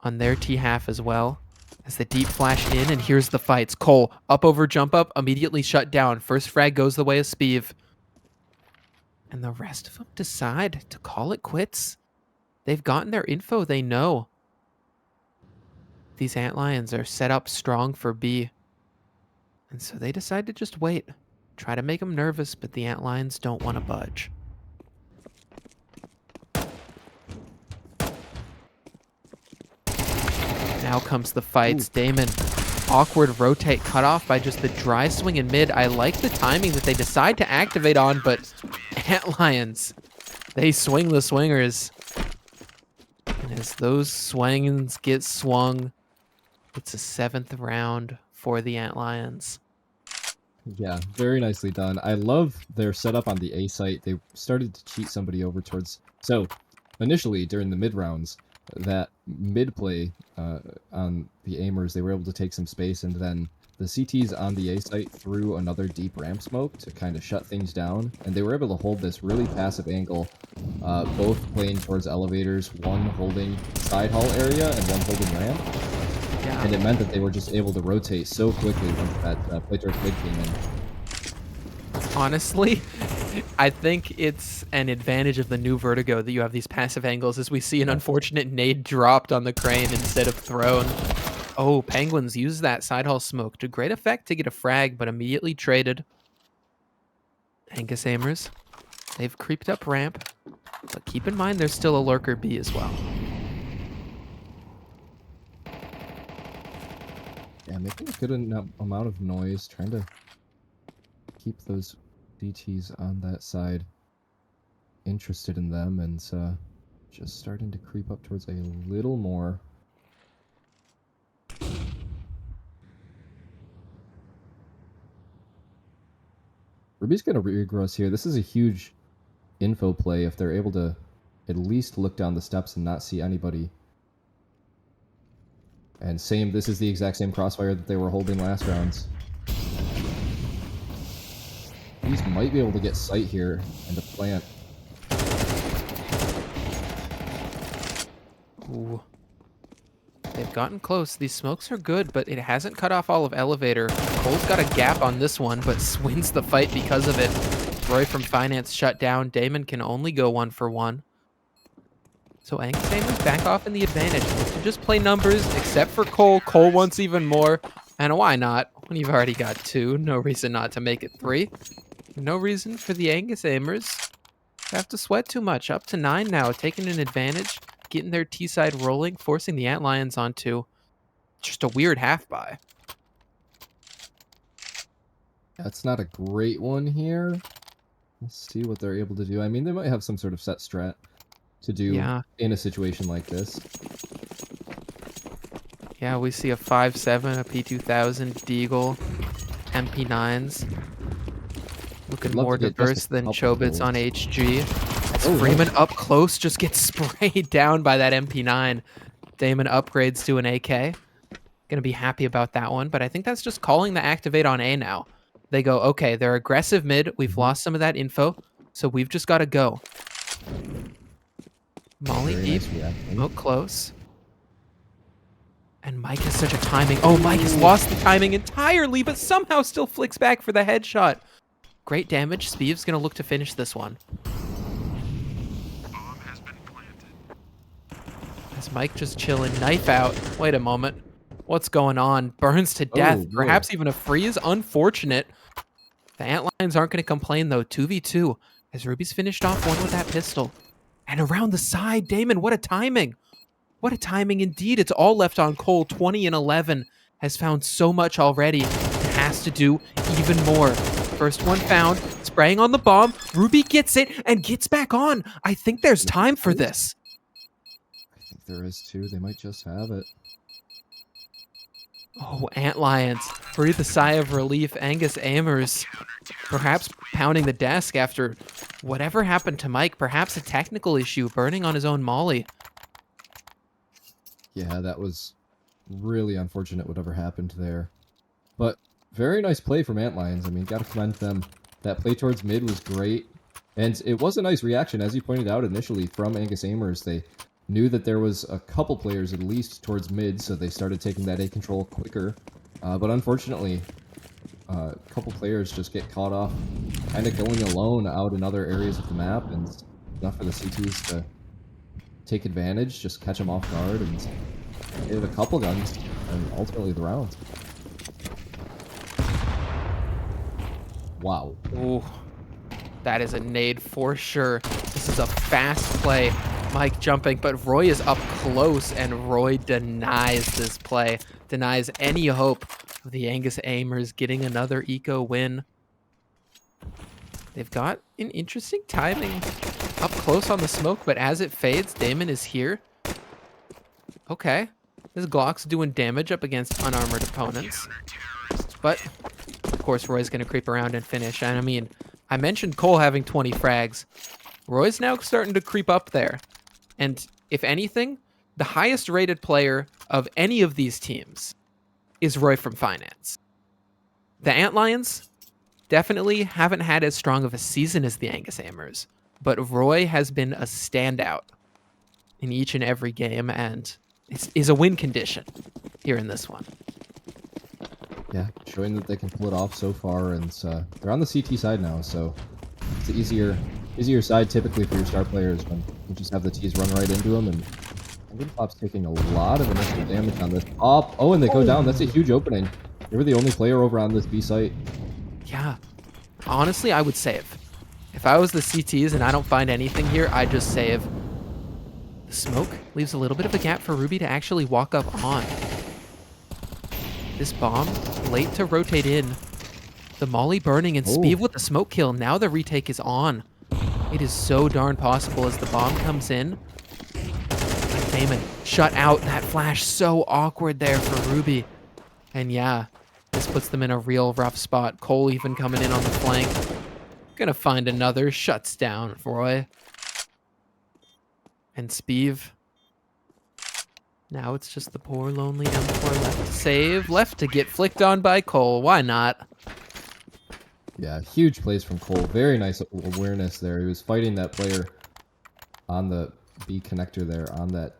on their T half as well. As the deep flash in, and here's the fights. Cole, up over jump up, immediately shut down. First frag goes the way of Speev. And the rest of them decide to call it quits. They've gotten their info, they know. These Antlions are set up strong for B. And so they decide to just wait. Try to make them nervous, but the Antlions don't want to budge. Now comes the fights. Ooh. Damon, awkward rotate cut off by just the dry swing in mid. I like the timing that they decide to activate on, but Antlions, they swing the swingers. And as those swings get swung, it's a 7th round for the Antlions. Yeah, very nicely done. I love their setup on the A site. They started to cheat somebody over towards... So, initially, during the mid rounds, that mid play on the aimers, they were able to take some space, and then the CTs on the A site threw another deep ramp smoke to kind of shut things down, and they were able to hold this really passive angle, both playing towards elevators, one holding side hall area and one holding ramp. Yeah. And it meant that they were just able to rotate so quickly once that play towards mid came in. Honestly, I think it's an advantage of the new Vertigo that you have these passive angles, as we see an unfortunate nade dropped on the crane instead of thrown. Oh, Penguins use that side hall smoke to great effect to get a frag, but immediately traded. Angus aimers, they've creeped up ramp, but keep in mind there's still a lurker B as well. Yeah, making a good amount of noise, trying to keep those DTs on that side interested in them, and just starting to creep up towards a little more. Ruby's going to regress here. This is a huge info play if they're able to at least look down the steps and not see anybody. And this is the exact same crossfire that they were holding last rounds. These might be able to get sight here and to plant. Ooh. They've gotten close. These smokes are good, but it hasn't cut off all of elevator. Cole's got a gap on this one, but wins the fight because of it. Roy from Finance shut down. Damon can only go 1-for-1. So Angus aimers back off in the advantage. Look to just play numbers, except for Cole. Cole wants even more. And why not? When you've already got 2, no reason not to make it 3. No reason for the Angus aimers to have to sweat too much. Up to 9 now, taking an advantage, getting their T-side rolling, forcing the Antlions onto just a weird half-buy. That's not a great one here. Let's see what they're able to do. I mean, they might have some sort of set strat to do in a situation like this. Yeah, we see a 5-7, a P2000, Deagle, MP9s. Looking more diverse than Chobits on HG. As Freeman up close just gets sprayed down by that MP9. Damon upgrades to an AK. Gonna be happy about that one, but I think that's just calling the activate on A now. They go, okay, they're aggressive mid. We've lost some of that info, so we've just got to go. Molly deep, smoke close. And Mike has such a timing. Oh, Mike has lost the timing entirely, but somehow still flicks back for the headshot. Great damage. Speev's going to look to finish this one. As Mike just chilling, knife out. Wait a moment. What's going on? Burns to death. Perhaps even a freeze. Unfortunate. The Antlions aren't going to complain, though. 2v2. As Ruby's finished off one with that pistol. And around the side, Damon, what a timing. What a timing indeed. It's all left on Cole. 20 and 11 has found so much already. It has to do even more. First one found. Spraying on the bomb. Ruby gets it and gets back on. I think there's time for this. I think there is too. They might just have it. Oh, Antlions. Breathe a sigh of relief. Angus aimers. Perhaps pounding the desk after whatever happened to Mike. Perhaps a technical issue. Burning on his own molly. Yeah, that was really unfortunate whatever happened there. But very nice play from Antlions. I mean, gotta commend them That play towards mid was great. And it was a nice reaction, as you pointed out initially, from Angus Amers. They knew that there was a couple players at least towards mid, so they started taking that A control quicker. But unfortunately, a couple players just get caught off kind of going alone out in other areas of the map, and enough for the CTs to take advantage, just catch them off guard, and hit a couple guns, and ultimately the round. Wow. Ooh, that is a nade for sure. This is a fast play. Mike jumping, but Roy is up close, and Roy denies this play. Denies any hope of the Angus Amers getting another eco win. They've got an interesting timing up close on the smoke, but as it fades, Damon is here. Okay. This Glock's doing damage up against unarmored opponents. But, of course, Roy's going to creep around and finish. And I mean, I mentioned Cole having 20 frags. Roy's now starting to creep up there. And if anything, the highest rated player of any of these teams is Roy from Finance. The Antlions definitely haven't had as strong of a season as the Angus Amers, but Roy has been a standout in each and every game, and is a win condition here in this one. Yeah, showing that they can pull it off so far, and they're on the CT side now, so it's an easier side typically for your star players when you just have the T's run right into them, and Pop's taking a lot of initial damage on this. Oh, and they go down. That's a huge opening. They were the only player over on this B site. Yeah. Honestly, I would save. If I was the CTs and I don't find anything here, I'd just save. The smoke leaves a little bit of a gap for Ruby to actually walk up on. This bomb, late to rotate in. The molly burning and Speed with the smoke kill. Now the retake is on. It is so darn possible as the bomb comes in. Damon shut out. That flash so awkward there for Ruby. And yeah, this puts them in a real rough spot. Cole even coming in on the flank. Gonna find another. Shuts down Roy. And Speeve. Now it's just the poor lonely M4 left to save. Left to get flicked on by Cole. Why not? Yeah, huge plays from Cole. Very nice awareness there. He was fighting that player on the B connector there, on that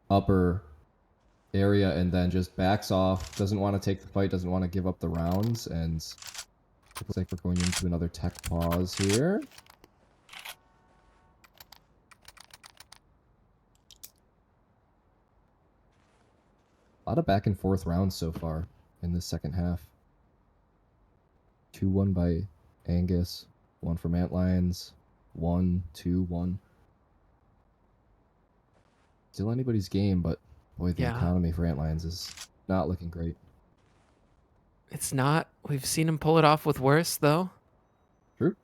upper area, and then just backs off. Doesn't want to take the fight, doesn't want to give up the rounds, and it looks like we're going into another tech pause here. A lot of back and forth rounds so far in this second half. 2-1 by Angus, 1 from Antlions, 1-2-1. Still anybody's game, but boy, the economy for Antlions is not looking great. It's not. We've seen him pull it off with worse, though. True.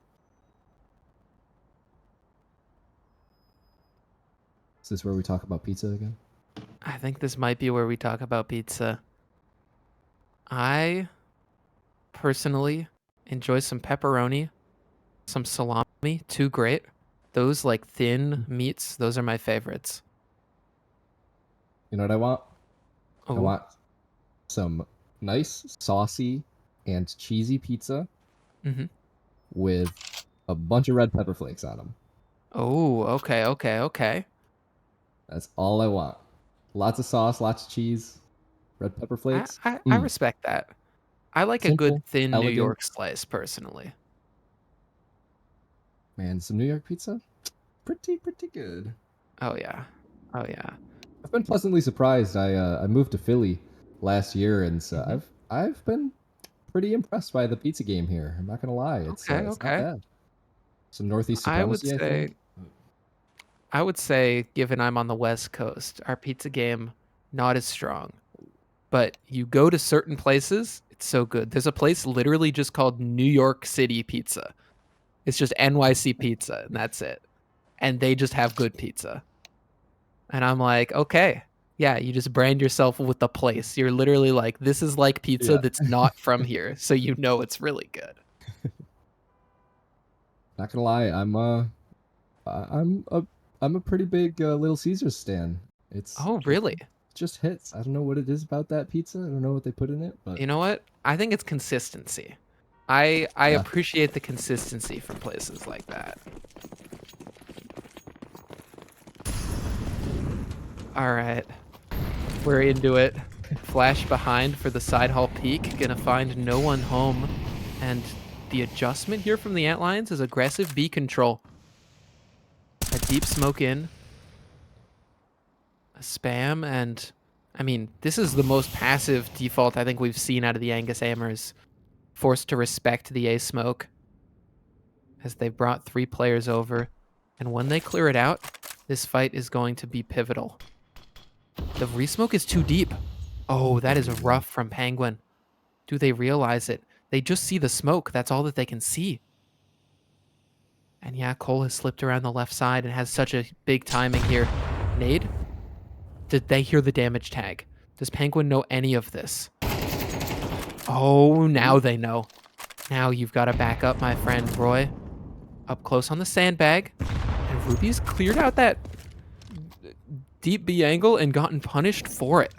Is this where we talk about pizza again? I think this might be where we talk about pizza. I personally enjoy some pepperoni, some salami, too great. Those like thin meats, those are my favorites. You know what I want? Oh. I want some nice, saucy, and cheesy pizza with a bunch of red pepper flakes on them. Oh, okay. That's all I want. Lots of sauce, lots of cheese, red pepper flakes. I respect that. I like Simple, a good thin elegant. New York slice, personally. Man, some New York pizza? Pretty good. Oh, yeah. I've been pleasantly surprised. I moved to Philly last year, and I've been pretty impressed by the pizza game here. I'm not gonna lie, it's not bad. Some Northeast supremacy, I think. I would say, given I'm on the West Coast, our pizza game not as strong. But you go to certain places, it's so good. There's a place literally just called New York City Pizza. It's just NYC pizza, and that's it. And they just have good pizza. And I'm like, okay, yeah, you just brand yourself with the place. You're literally like, this is like pizza that's not from here, so you know it's really good. Not gonna lie, I'm a pretty big Little Caesars stan. It's really? Just hits. I don't know what it is about that pizza. I don't know what they put in it, but you know what? I think it's consistency. I Yeah. appreciate the consistency from places like that. All right, we're into it. Flash behind for the side hall peek. Gonna find no one home, and the adjustment here from the Antlions is aggressive B control. A deep smoke in, a spam, and I mean, this is the most passive default I think we've seen out of the Angus Amers. Forced to respect the A smoke as they brought 3 players over. And when they clear it out, this fight is going to be pivotal. The resmoke is too deep. Oh, that is rough from Penguin. Do they realize it? They just see the smoke. That's all that they can see. And yeah, Cole has slipped around the left side and has such a big timing here. Nade? Did they hear the damage tag? Does Penguin know any of this? Oh, now they know. Now you've got to back up, my friend Roy. Up close on the sandbag. And Ruby's cleared out that deep B angle and gotten punished for it.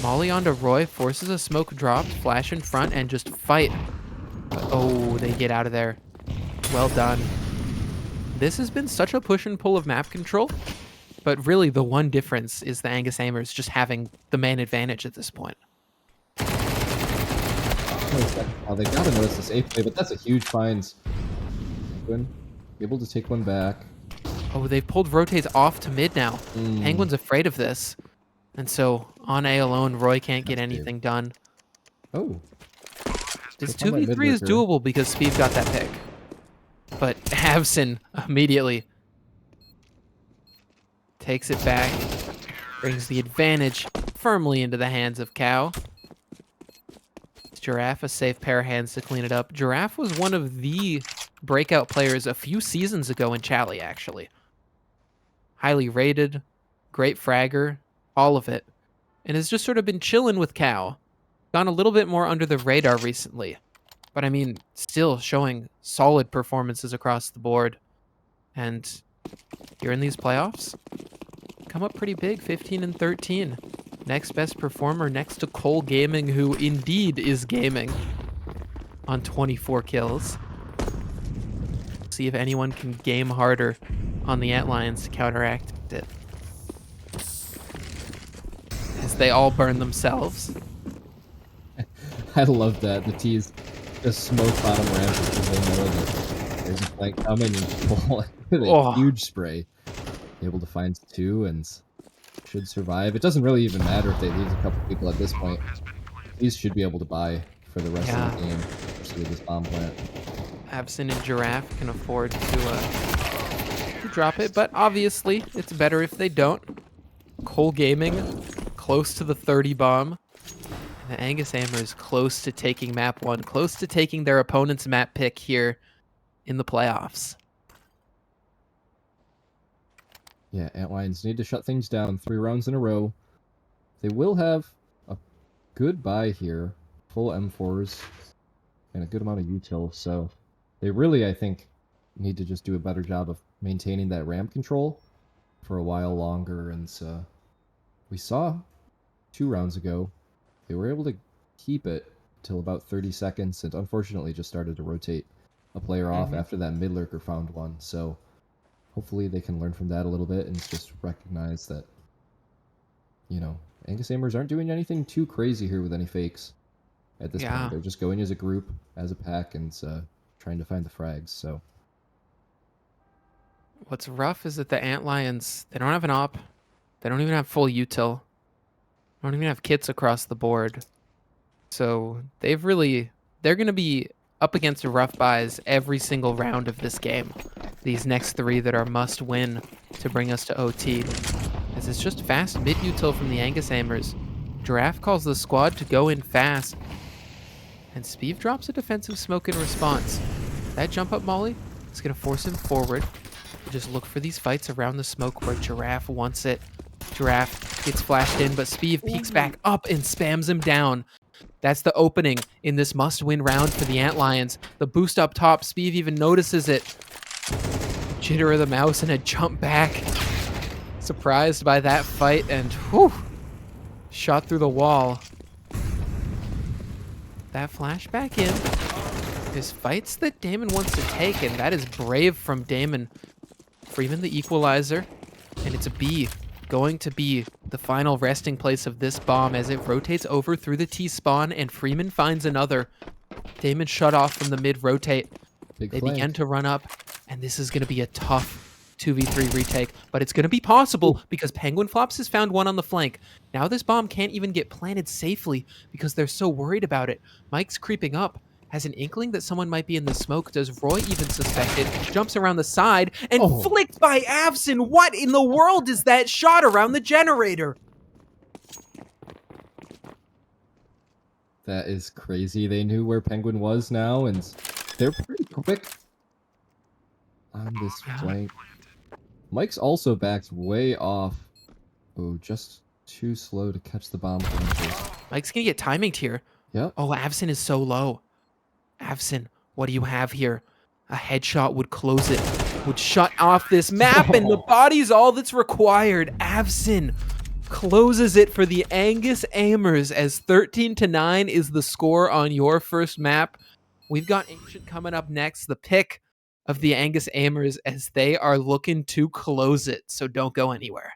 Molly onto Roy, forces a smoke drop, flash in front, and just fight. But, oh, they get out of there. Well done. This has been such a push and pull of map control, but really the one difference is the Angus Amers just having the main advantage at this point. Oh, they gotta notice this A play, but that's a huge find. Penguin able to take one back. Oh, they've pulled rotates off to mid now. Penguin's afraid of this. And so, on A alone, Roy can't get anything done. Oh. This 2v3 is doable because Speed got that pick. But Havson immediately takes it back, brings the advantage firmly into the hands of Cow. Giraffe, a safe pair of hands to clean it up. Giraffe was one of the breakout players a few seasons ago in Chally, actually. Highly rated, great fragger, all of it. And has just sort of been chilling with Cow. Gone a little bit more under the radar recently. But I mean, still showing solid performances across the board. And here in these playoffs, come up pretty big, 15 and 13. Next best performer next to Cole Gaming, who indeed is gaming on 24 kills. See if anyone can game harder on the Antlions to counteract it. As they all burn themselves. I love that. The T's just smoke bottom ramp because they know that there's a flank coming and pull a huge spray. Able to find 2 and should survive. It doesn't really even matter if they lose a couple people at this point. These should be able to buy for the rest of the game, especially with this bomb plant. Absent and Giraffe can afford to drop it, but obviously it's better if they don't. Cole Gaming close to the 30 bomb. And the Angus Amers close to taking map 1, close to taking their opponent's map pick here in the playoffs. Yeah, Antlions need to shut things down 3 rounds in a row. They will have a good buy here, full M4s, and a good amount of util, so they really, I think, need to just do a better job of maintaining that ramp control for a while longer. And we saw 2 rounds ago, they were able to keep it till about 30 seconds, and unfortunately just started to rotate a player off after that mid lurker found one, so hopefully they can learn from that a little bit and just recognize that, you know, Angus Amers aren't doing anything too crazy here with any fakes at this point. They're just going as a group, as a pack, and trying to find the frags. So what's rough is that the Antlions, they don't have an op. They don't even have full util. They don't even have kits across the board. So they're going to be up against rough buys every single round of this game. These next 3 that are must win to bring us to OT. As it's just fast mid util from the Angus Amers. Giraffe calls the squad to go in fast. And Speeve drops a defensive smoke in response. That jump up molly is going to force him forward. Just look for these fights around the smoke where Giraffe wants it. Giraffe gets flashed in, but Speeve peeks back up and spams him down. That's the opening in this must-win round for the Antlions. The boost up top, Speeve even notices it. Jitter of the mouse and a jump back. Surprised by that fight and whew, shot through the wall. that flashback in. There's fights that Damon wants to take, and that is brave from Damon. Freeman the equalizer, and it's a B going to be the final resting place of this bomb as it rotates over through the T-spawn, and Freeman finds another. Damon shut off from the mid-rotate. Big They begin flank. to run up, and this is going to be a tough 2v3 retake, but it's going to be possible because Penguin Flops has found one on the flank. Now this bomb can't even get planted safely because they're so worried about it. Mike's creeping up, has an inkling that someone might be in the smoke. Does Roy even suspect it? Jumps around the side and Oh, flicked by Avson. What in the world is that shot around the generator? that is crazy. They knew where Penguin was now, and they're pretty quick on this Yeah. flank. Mike's also backed way off. Oh, just too slow to catch the bomb planters. Mike's going to get timinged here. Yep. Oh, Avson is so low. Avson, what do you have here? A headshot would close it, would shut off this map, and the body's all that's required. Avson closes it for the Angus Amers as 13-9 is the score on your first map. We've got Ancient coming up next, the pick of the Angus Amers as they are looking to close it, so don't go anywhere.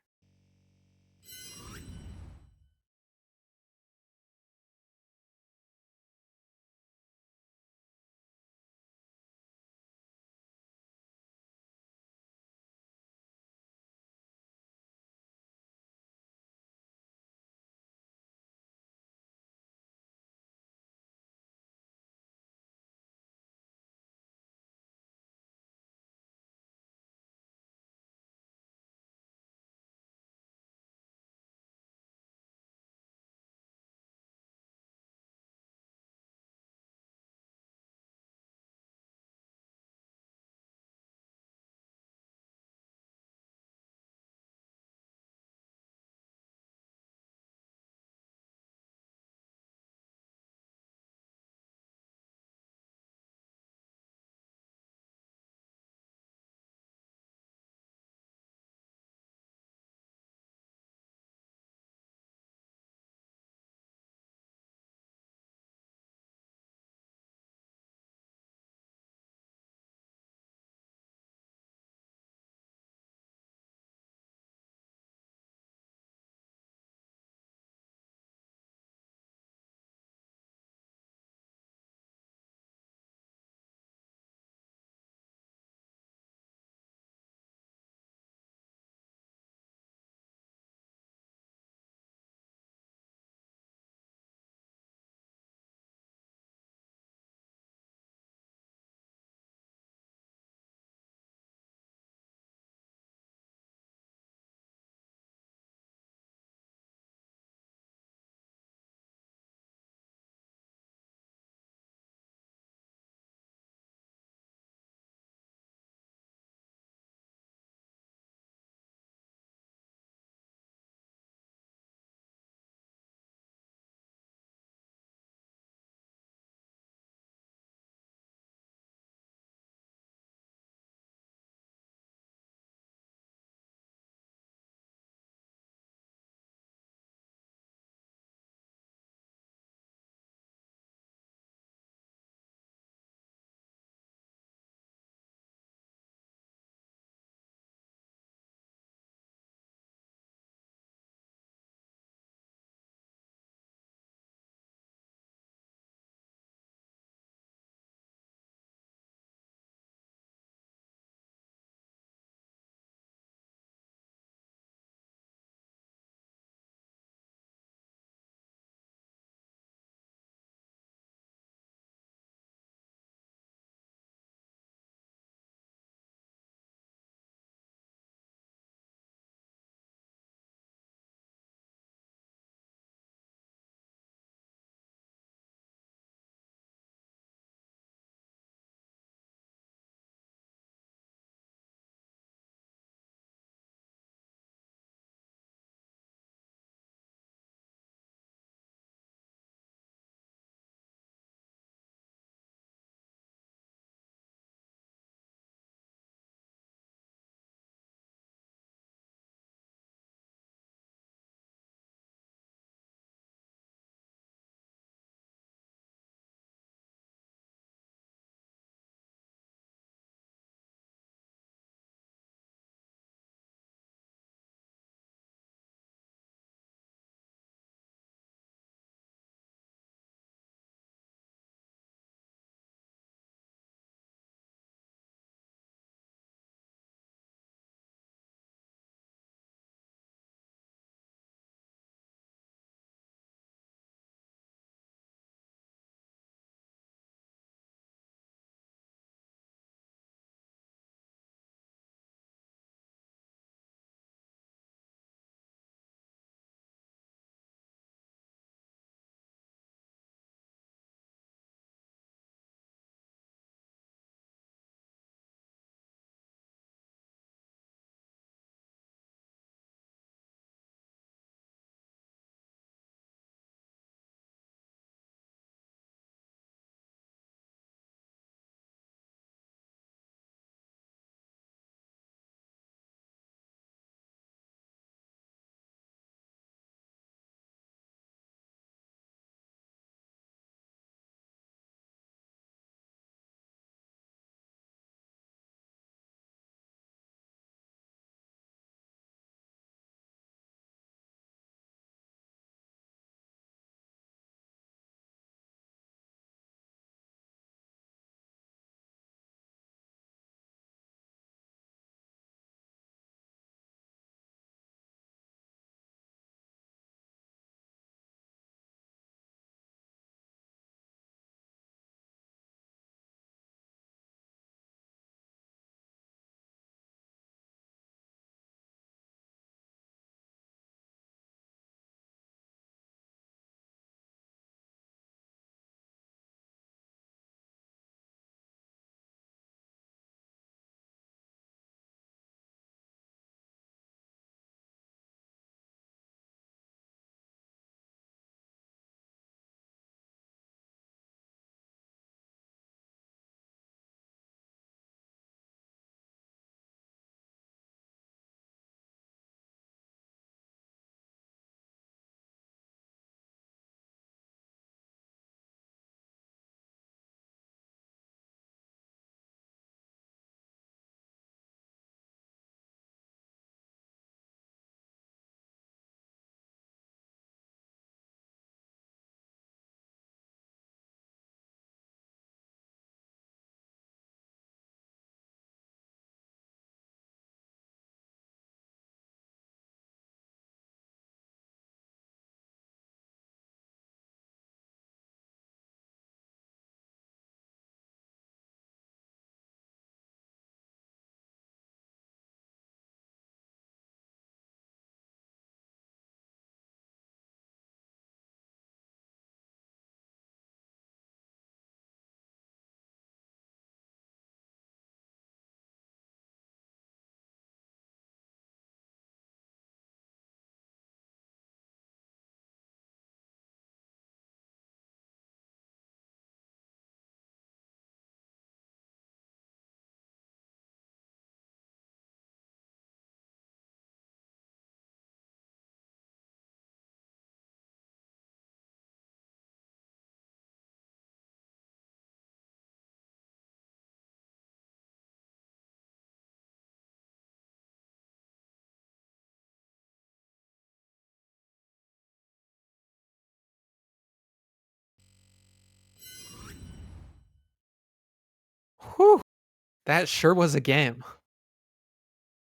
That sure was a game.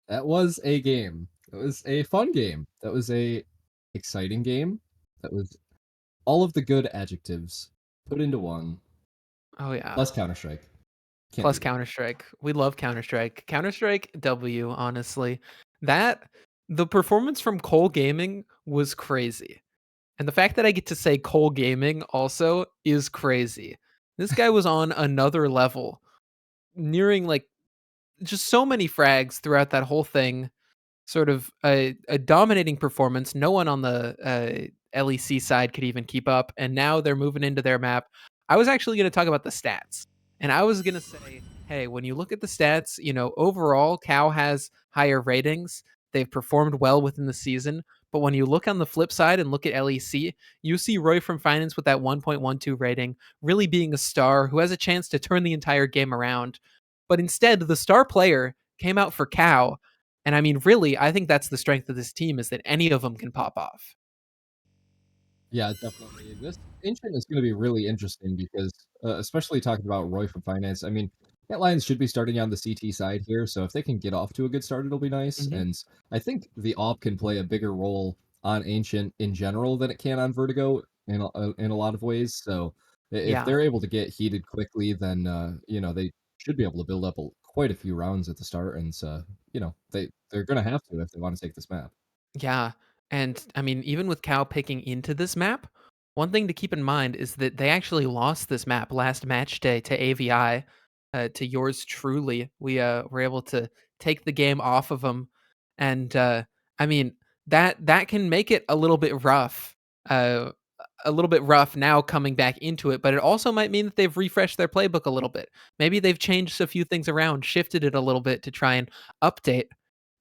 That was a game. That was a fun game. That was a exciting game. That was all of the good adjectives put into one, Oh, yeah. plus Counter-Strike. Can't Plus beat it. Counter-Strike. We love Counter-Strike. Counter-Strike W, honestly. That the performance from Cole Gaming was crazy. And the fact that I get to say Cole Gaming also is crazy. This guy was on another level, nearing like just so many frags throughout that whole thing. Sort of a dominating performance. No one on the LEC side could even keep up, and now they're moving into their map. I was actually going to talk about the stats, and I was going to say, hey, when you look at the stats, overall, Cow has higher ratings. They've performed well within the season, but when you look on the flip side and look at LEC, you see Roy from Finance with that 1.12 rating really being a star who has a chance to turn the entire game around. But instead, the star player came out for Cow, and I mean, really, I think that's the strength of this team is that any of them can pop off. Yeah, definitely. This Ancient is gonna be really interesting because, especially talking about Roy from Finance, I mean, Antlions should be starting on the CT side here, so if they can get off to a good start, it'll be nice, Mhm. and I think the AWP can play a bigger role on Ancient in general than it can on Vertigo in a lot of ways, so I if Yeah. they're able to get heated quickly, then, they should be able to build up quite a few rounds at the start, and, they're gonna have to if they wanna take this map. Yeah. And I mean, even with Cal picking into this map, one thing to keep in mind is that they actually lost this map last match day to AVI, to yours truly. We were able to take the game off of them, and I mean that can make it uh, a little bit rough now coming back into it. But it also might mean that they've refreshed their playbook a little bit. Maybe they've changed a few things around, shifted it a little bit to try and update.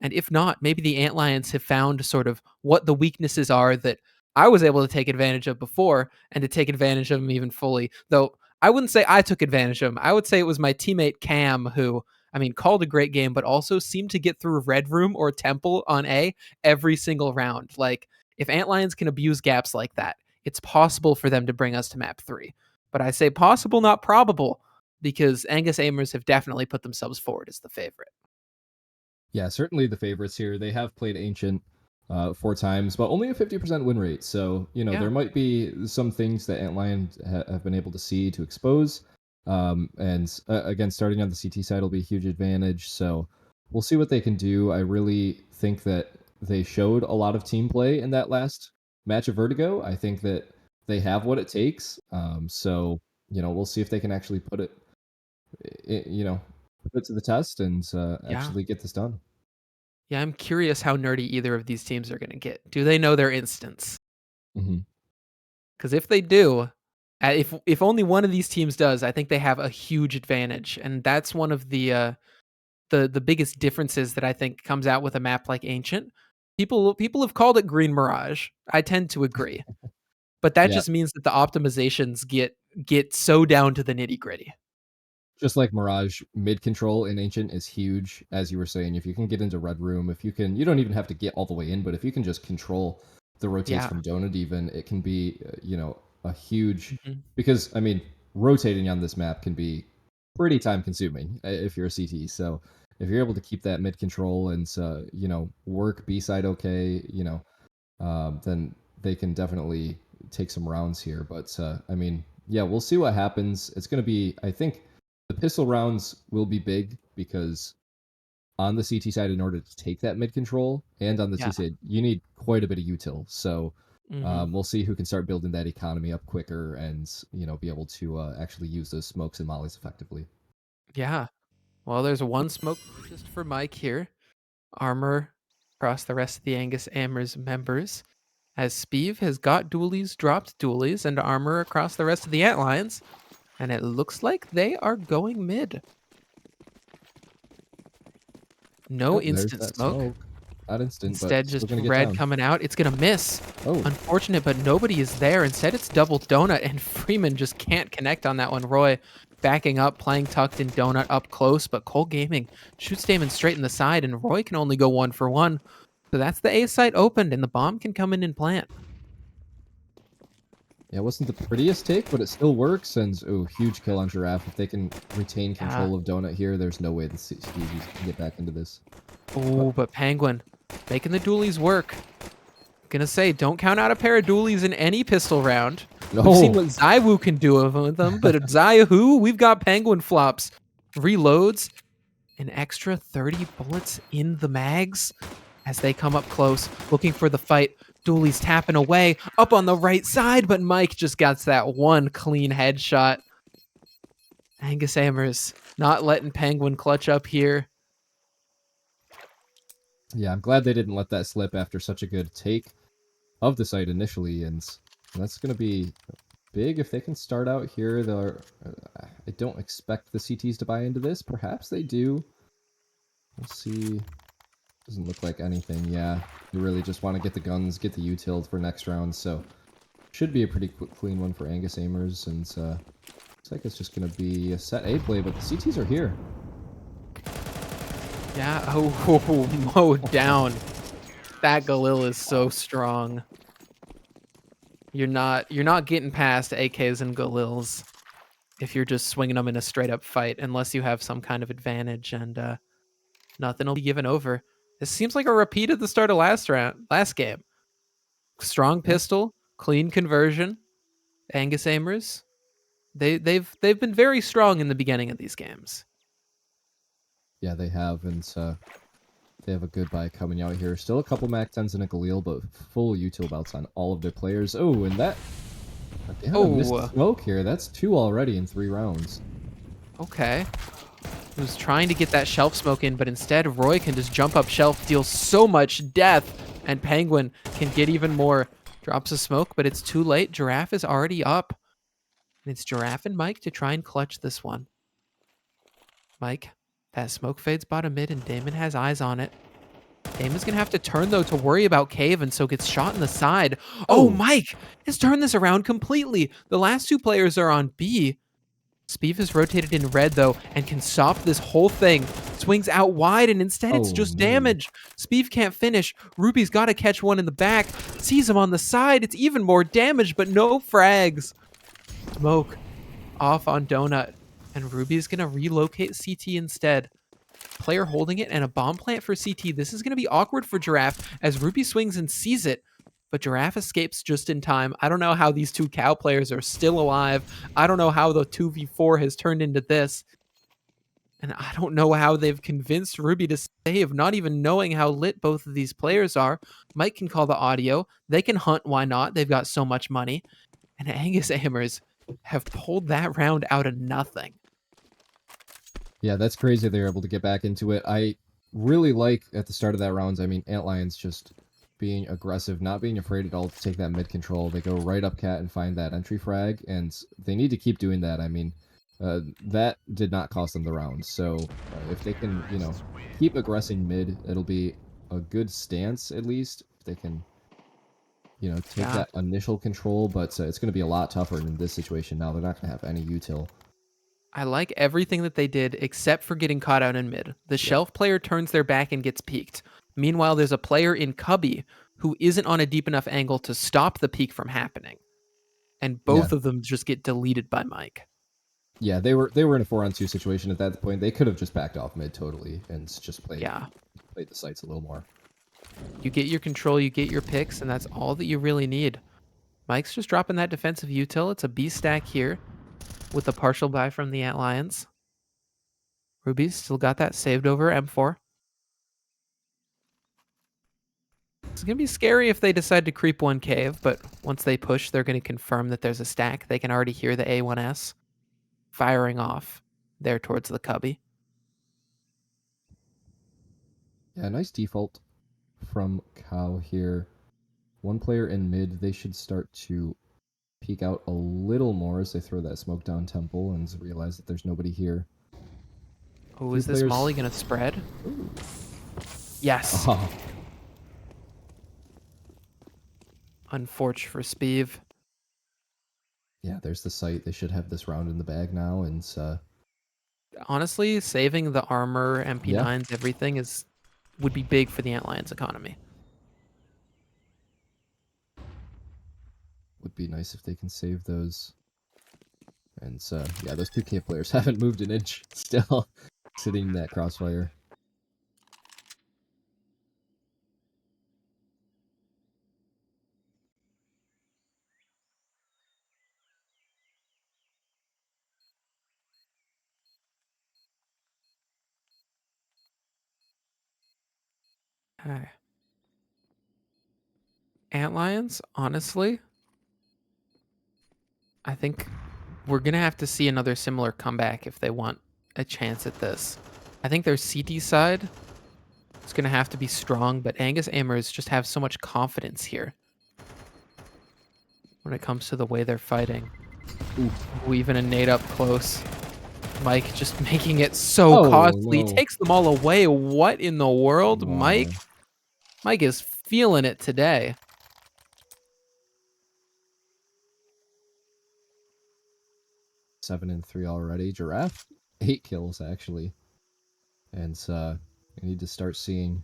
And if not, maybe the Antlions have found sort of what the weaknesses are that I was able to take advantage of before and to take advantage of them even fully. Though I wouldn't say I took advantage of them. I would say it was my teammate Cam who, I mean, called a great game, but also seemed to get through Red Room or Temple on A every single round. Like, if Antlions can abuse gaps like that, it's possible for them to bring us to map 3. But I say possible, not probable, because Angus Amers have definitely put themselves forward as the favorite. Yeah, certainly the favorites here. They have played Ancient 4 times, but only a 50% win rate. So, there Yeah. might be some things that Antlion have been able to see to expose. And again, starting on the CT side will be a huge advantage. So, we'll see what they can do. I really think that they showed a lot of team play in that last match of Vertigo. I think that they have what it takes. So, we'll see if they can actually it, you know, put it to the test and Yeah. actually get this done. Yeah, I'm curious how nerdy either of these teams are gonna get. Do they know their instance? Mhm. Because if they do, if only one of these teams does, I think they have a huge advantage, and that's one of the biggest differences that I think comes out with a map like Ancient. People have called it Green Mirage. I tend to agree, but that Yeah, just means that the optimizations get so down to the nitty gritty. just like Mirage, mid control in Ancient is huge, as you were saying. If you can get into Red Room, if you can, you don't even have to get all the way in, but if you can just control the rotates Yeah. from Donut, even it can be, a huge. Mhm. Because I mean, rotating on this map can be pretty time consuming if you're a CT. So if you're able to keep that mid control and work B side okay, then they can definitely take some rounds here. But I mean, yeah, we'll see what happens. It's going to be, I think, the pistol rounds will be big because on the CT side, in order to take that mid control, and on the Yeah. T side, you need quite a bit of util. So Mhm. we'll see who can start building that economy up quicker and be able to actually use those smokes and mollies effectively. Yeah. Well, there's one smoke purchased for Mike here. Armor across the rest of the Angus Amers members, as Speeve has got dualies, dropped dualies, and armor across the rest of the Antlions, and it looks like they are going mid. No Yep, there's instant that smoke. smoke. Not instant, but Instead, still just gonna get red down. coming out. It's going to miss. Oh, Unfortunate, but nobody is there. Instead, it's double donut, and Freeman just can't connect on that one. Roy backing up, playing tucked in donut up close, but Cole Gaming shoots Damon straight in the side, and Roy can only go 1 for 1. So that's the A site opened, and the bomb can come in and plant. Yeah, it wasn't the prettiest take, but it still works, and ooh, huge kill on Giraffe. If they can retain Yeah. control of Donut here, there's no way the Stevies can get back into this. But Oh, but Penguin making the dualies work. Gonna say, don't count out a pair of dualies in any pistol round. We've seen no! what Zywoo can do with them, but at Zywoo, we've got Penguin flops. Reloads, an extra 30 bullets in the mags as they come up close, looking for the fight. Dooley's tapping away, up on the right side, but Mike just gets that one clean headshot. Angus Amers not letting Penguin clutch up here. Yeah, I'm glad they didn't let that slip after such a good take of the site initially, and that's going to be big if they can start out here. I don't expect the CTs to buy into this. Perhaps they do. We'll see. Doesn't look like anything. Yeah, you really just want to get the guns, get the util for next round, so should be a pretty quick, clean one for Angus Amers, and looks like it's just going to be a set A play, but the CTs are here. Yeah, oh, mowed down. That Galil is so strong. You're not getting past AKs and Galils if you're just swinging them in a straight up fight, unless you have some kind of advantage, and nothing will be given over. This seems like a repeat of the start of last game. Strong Yeah, pistol, clean conversion. Angus Amers, they've been very strong in the beginning of these games. yeah, they have, and they have a good buy coming out here. Still a couple Mac 10s and a Galil, but full util belts on all of their players. Oh, and that they had a missed smoke here. That's 2 already in 3 rounds. Okay. He was trying to get that shelf smoke in, but instead Roy can just jump up shelf, deal so much death, and Penguin can get even more. Drops a smoke, but it's too late. Giraffe is already up. And it's Giraffe and Mike to try and clutch this one. Mike, that smoke fades bottom mid, and Damon has eyes on it. Damon's going to have to turn, though, to worry about Cave, and so gets shot in the side. Oh, Mike has turned this around completely. The last 2 players are on B. Spieth is rotated in red, though, and can stop this whole thing. Swings out wide, and instead it's just damage. Spieth can't finish. Ruby's got to catch one in the back. Sees him on the side. It's even more damage, but no frags. Smoke off on Donut, and Ruby's going to relocate CT instead. Player holding it and a bomb plant for CT. This is going to be awkward for Giraffe as Ruby swings and sees it, but Giraffe escapes just in time. I don't know how these 2 cow players are still alive. I don't know how the 2v4 has turned into this. And I don't know how they've convinced Ruby to save, not even knowing how lit both of these players are. Mike can call the audio. They can hunt, why not? They've got so much money. And Angus Amers have pulled that round out of nothing. Yeah, that's crazy they were able to get back into it. I really like, at the start of that round, I mean, Antlions just being aggressive, not being afraid at all to take that mid control. They go right up cat and find that entry frag, and they need to keep doing that. I mean, that did not cost them the round. So if they can, keep aggressing mid, it'll be a good stance at least. If they can, take that initial control, but it's going to be a lot tougher in this situation now. They're not going to have any util. I like everything that they did except for getting caught out in mid. The shelf player turns their back and gets peeked. Meanwhile, there's a player in Cubby who isn't on a deep enough angle to stop the peek from happening. And both of them just get deleted by Mike. Yeah, they were in a 4-on-2 situation at that point. They could have just backed off mid totally and just played the sites a little more. You get your control, you get your picks, and that's all that you really need. Mike's just dropping that defensive util. It's a B stack here with a partial buy from the Antlions. Ruby's still got that saved over M4. It's going to be scary if they decide to creep one cave, but once they push, they're going to confirm that there's a stack. They can already hear the A1S firing off there towards the Cubby. Yeah, nice default from Cow here. 1 player in mid, they should start to peek out a little more as they throw that smoke down temple and realize that there's nobody here. Oh, is this Molly going to spread? Ooh. Yes. Unfortunate for Spieth. Yeah, there's the site. They should have this round in the bag now, and honestly, saving the armor, MP9s, everything would be big for the Antlions economy. would be nice if they can save those. And so, yeah, those 2K players haven't moved an inch, still sitting in that crossfire. Okay. Antlions, honestly, I think we're going to have to see another similar comeback if they want a chance at this. I think their CT side is going to have to be strong, but Angus Amers just have so much confidence here when it comes to the way they're fighting. Ooh, even a nade up close. Mike just making it so costly. No. Takes them all away. What in the world, Mike? Mike is feeling it today. Seven and 3 already. Giraffe, 8 kills actually. And we need to start seeing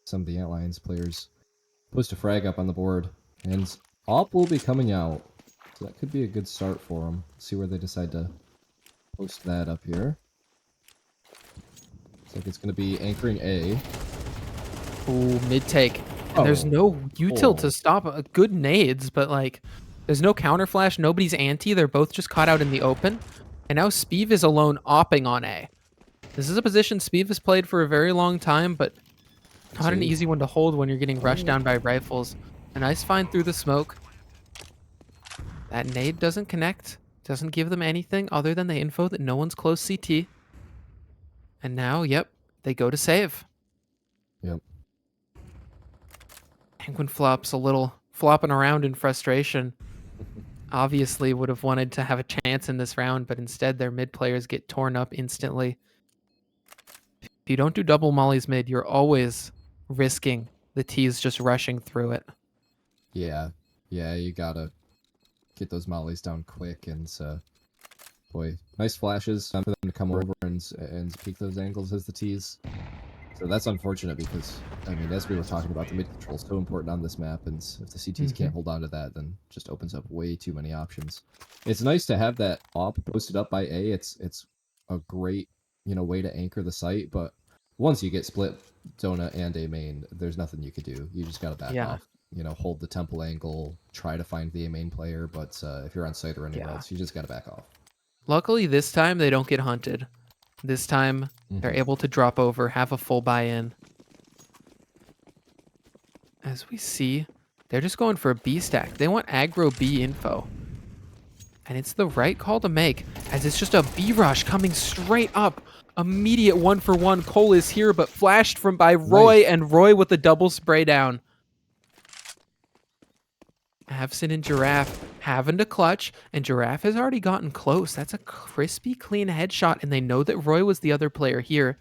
some of the Antlions players post a frag up on the board. And Op will be coming out. So that could be a good start for them. See where they decide to post that up here. Looks like it's going to be anchoring A. Ooh, mid take. And there's no util to stop good nades, but like, there's no counter flash. Nobody's anti. They're both just caught out in the open. And now Speeve is alone opping on A. This is a position Speeve has played for a very long time, but not an easy one to hold when you're getting rushed down by rifles. A nice find through the smoke. That nade doesn't connect. Doesn't give them anything other than the info that no one's close CT. And now, yep, they go to save. Yep. Penguin flops a little, flopping around in frustration. Obviously would have wanted to have a chance in this round, but instead their mid players get torn up instantly. If you don't do double mollies mid, you're always risking the T's just rushing through it. Yeah, you gotta get those mollies down quick, and boy, nice flashes. Time for them to come over and peek those angles as the T's. So that's unfortunate because, I mean, as we were talking about, the mid control is so important on this map, and if the CTs can't hold on to that, then just opens up way too many options. It's nice to have that op posted up by A. It's a great, way to anchor the site, but once you get split Donut and A main, there's nothing you could do. You just gotta back off. Hold the temple angle, try to find the A main player, but if you're on site or anywhere else, you just gotta back off. Luckily, this time they don't get hunted. This time, they're able to drop over, have a full buy-in. As we see, they're just going for a B stack. They want aggro B info. And it's the right call to make, as it's just a B rush coming straight up. Immediate 1-for-1. Cole is here, but flashed by Roy, and Roy with the double spray down. Avcin and Giraffe having to clutch, and Giraffe has already gotten close. That's a crispy, clean headshot, and they know that Roy was the other player here.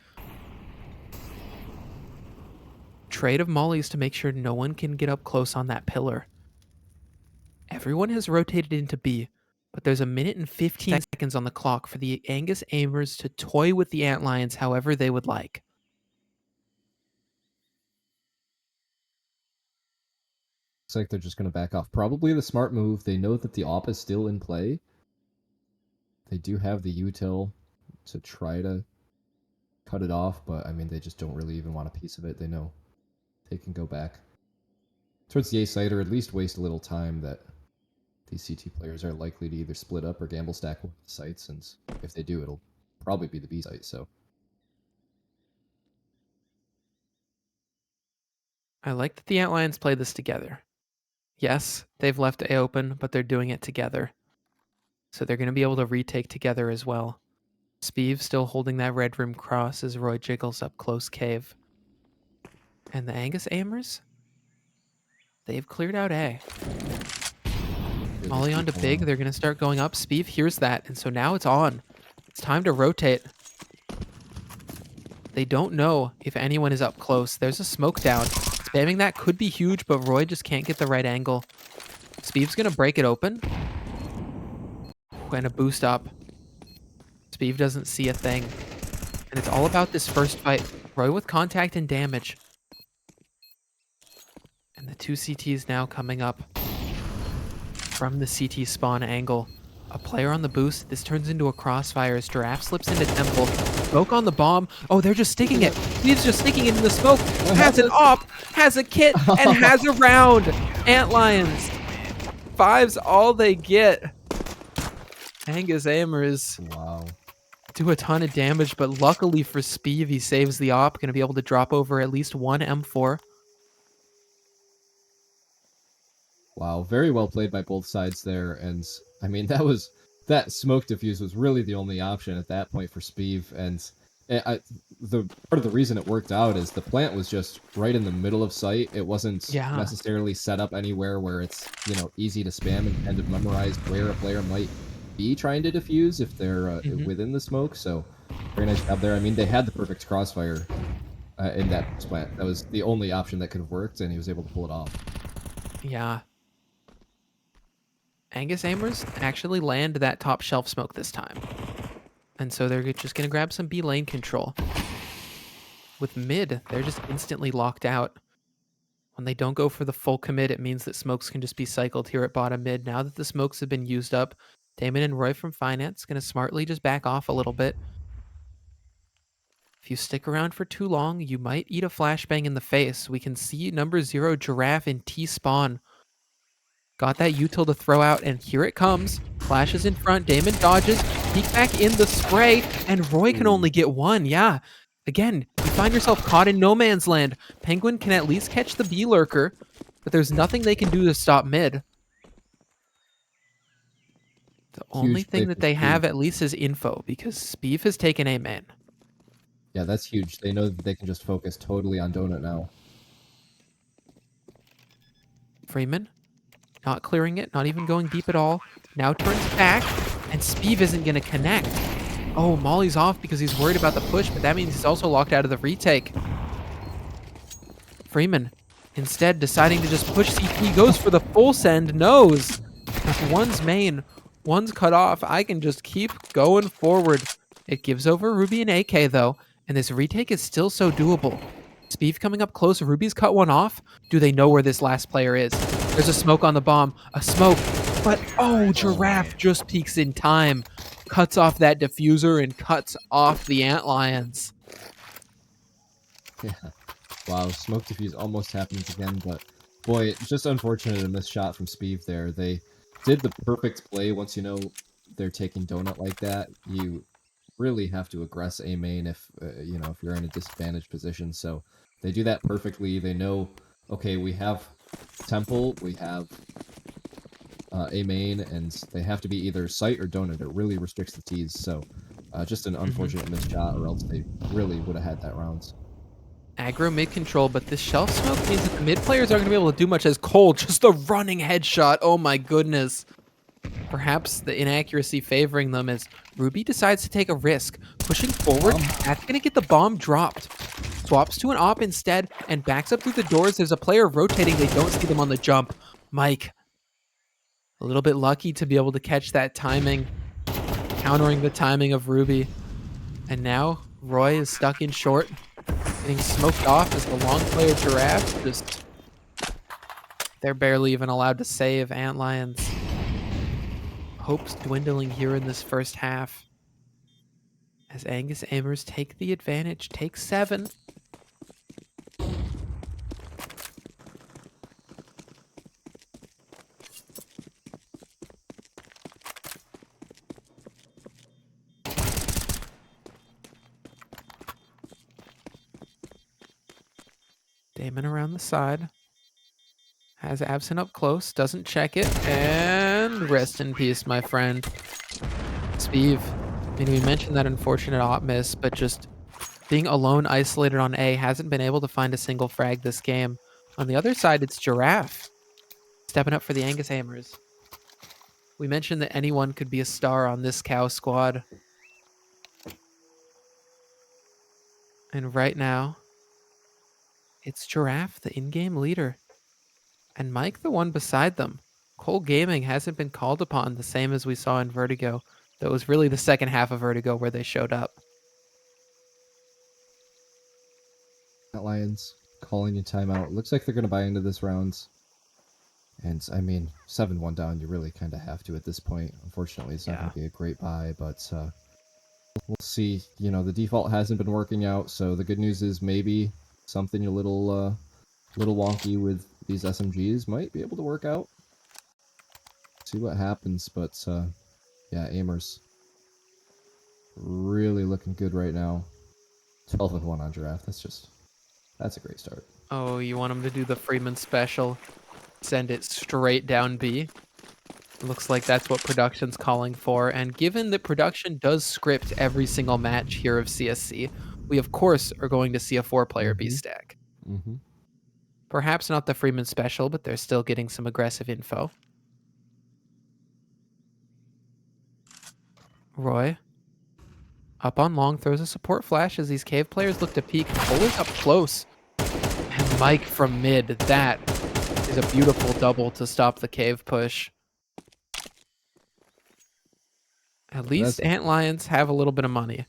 Trade of mollies to make sure no one can get up close on that pillar. Everyone has rotated into B, but there's 1 minute and 15 seconds on the clock for the Angus Amers to toy with the Antlions however they would like. Looks like they're just going to back off. Probably the smart move. They know that the op is still in play. They do have the util to try to cut it off, but I mean, they just don't really even want a piece of it. They know they can go back towards the A site, or at least waste a little time that these CT players are likely to either split up or gamble stack with the sites, and if they do, it'll probably be the B site, so. I like that the Antlions play this together. Yes, they've left A open, but they're doing it together. So they're going to be able to retake together as well. Speeve still holding that red room cross as Roy jiggles up close cave. And the Angus Amers, they've cleared out A. Molly onto big, they're going to start going up. Speeve hears that, and so now it's on. It's time to rotate. They don't know if anyone is up close. There's a smoke down. Spamming that could be huge, but Roy just can't get the right angle. Speeve's going to break it open. And a boost up. Speeve doesn't see a thing. And it's all about this first fight. Roy with contact and damage. And the two CTs now coming up. from the CT spawn angle. A player on the boost. This turns into a crossfire as Giraffe slips into Temple. Smoke on the bomb. Oh, they're just sticking it. He's just sticking it in the smoke. What Has an happened? op, has a kit, and has a round. Antlions. 5's all they get. Angus Amers Wow. do a ton of damage, but luckily for Speeve, he saves the op. Going to be able to drop over at least one M4. Wow, very well played by both sides there, and I mean that smoke diffuse was really the only option at that point for Speeve, and the part of the reason it worked out is the plant was just right in the middle of sight. It wasn't Yeah. necessarily set up anywhere where it's easy to spam and kind of memorize where a player might be trying to diffuse if they're Hmm. within the smoke. So very nice job there. I mean, they had the perfect crossfire in that plant. That was the only option that could have worked, and he was able to pull it off. Yeah. Angus Amers actually land that top shelf smoke this time. And so they're just going to grab some B lane control. With mid, they're just instantly locked out. When they don't go for the full commit, it means that smokes can just be cycled here at bottom mid. Now that the smokes have been used up, Damon and Roy from Finance going to smartly just back off a little bit. If you stick around for too long, you might eat a flashbang in the face. We can see number 0 Giraffe in T-spawn. Got that util to throw out, and here it comes. Flashes in front, Damon dodges, peek back in the spray, and Roy can only get one. Yeah. Again, you find yourself caught in no man's land. Penguin can at least catch the B lurker, but there's nothing they can do to stop mid. The only Huge play thing that for they Speeve. have at least is info, because Speeve has taken A main. Yeah, that's huge. They know that they can just focus totally on Donut now. Freeman, not clearing it, not even going deep at all. Now turns back, and Speeve isn't going to connect. Oh, Molly's off because he's worried about the push, but that means he's also locked out of the retake. Freeman, instead deciding to just push CP, goes for the full send, knows. If one's main, one's cut off, I can just keep going forward. It gives over Ruby and AK though, and this retake is still so doable. Speeve coming up close, Ruby's cut one off. Do they know where this last player is? There's a smoke on the bomb, a smoke, but oh, Giraffe just peeks in time. Cuts off that diffuser and cuts off the Antlions. Yeah. Wow, smoke diffuse almost happens again, but boy, it's just unfortunate a missed shot from Speeve there. They did the perfect play. Once you know they're taking Donut like that, you really have to aggress A main if if you're in a disadvantaged position. So they do that perfectly. They know, okay, we have Temple, we have A main, and they have to be either site or Donut. It really restricts the tees. So just an unfortunate missed shot, or else they really would have had that round. Aggro mid control, but this shelf smoke means that the mid players aren't going to be able to do much as Cole, just a running headshot. Oh my goodness. Perhaps the inaccuracy favoring them as Ruby decides to take a risk. Pushing forward, that's going to get the bomb dropped. Swaps to an op instead and backs up through the doors. There's a player rotating. They don't see them on the jump. Mike, a little bit lucky to be able to catch that timing, countering the timing of Ruby. And now Roy is stuck in short, getting smoked off as the long player Giraffe just... They're barely even allowed to save Antlions. Hopes dwindling here in this first half. As Angus Amers take the advantage, take 7. Damon around the side. Has Absent up close, doesn't check it, and rest in peace, my friend. Speeve, I mean, we mentioned that unfortunate op miss, but just being alone isolated on A, hasn't been able to find a single frag this game. On the other side, it's Giraffe stepping up for the Angus Amers. We mentioned that anyone could be a star on this cow squad. And right now, it's Giraffe, the in-game leader. And Mike, the one beside them. Cole Gaming hasn't been called upon the same as we saw in Vertigo. That was really the second half of Vertigo where they showed up. Lions calling a timeout. Looks like they're going to buy into this round. And I mean, 7-1 down, you really kind of have to at this point. Unfortunately, it's not going Yeah. to be a great buy, but we'll see. You know, the default hasn't been working out, so the good news is maybe something a little wonky with these SMGs might be able to work out. See what happens, but yeah, Aimers really looking good right now. 12-1 on draft. That's a great start. Oh, you want him to do the Freeman special? Send it straight down B. Looks like that's what production's calling for. And given that production does script every single match here of CSC, we of course are going to see a 4-player B Mm-hmm. stack. Mm-hmm. Perhaps not the Freeman special, but they're still getting some aggressive info. Roy, up on long, throws a support flash as these cave players look to peek. Always up close. And Mike from mid. That is a beautiful double to stop the cave push. At least That's Antlions have a little bit of money.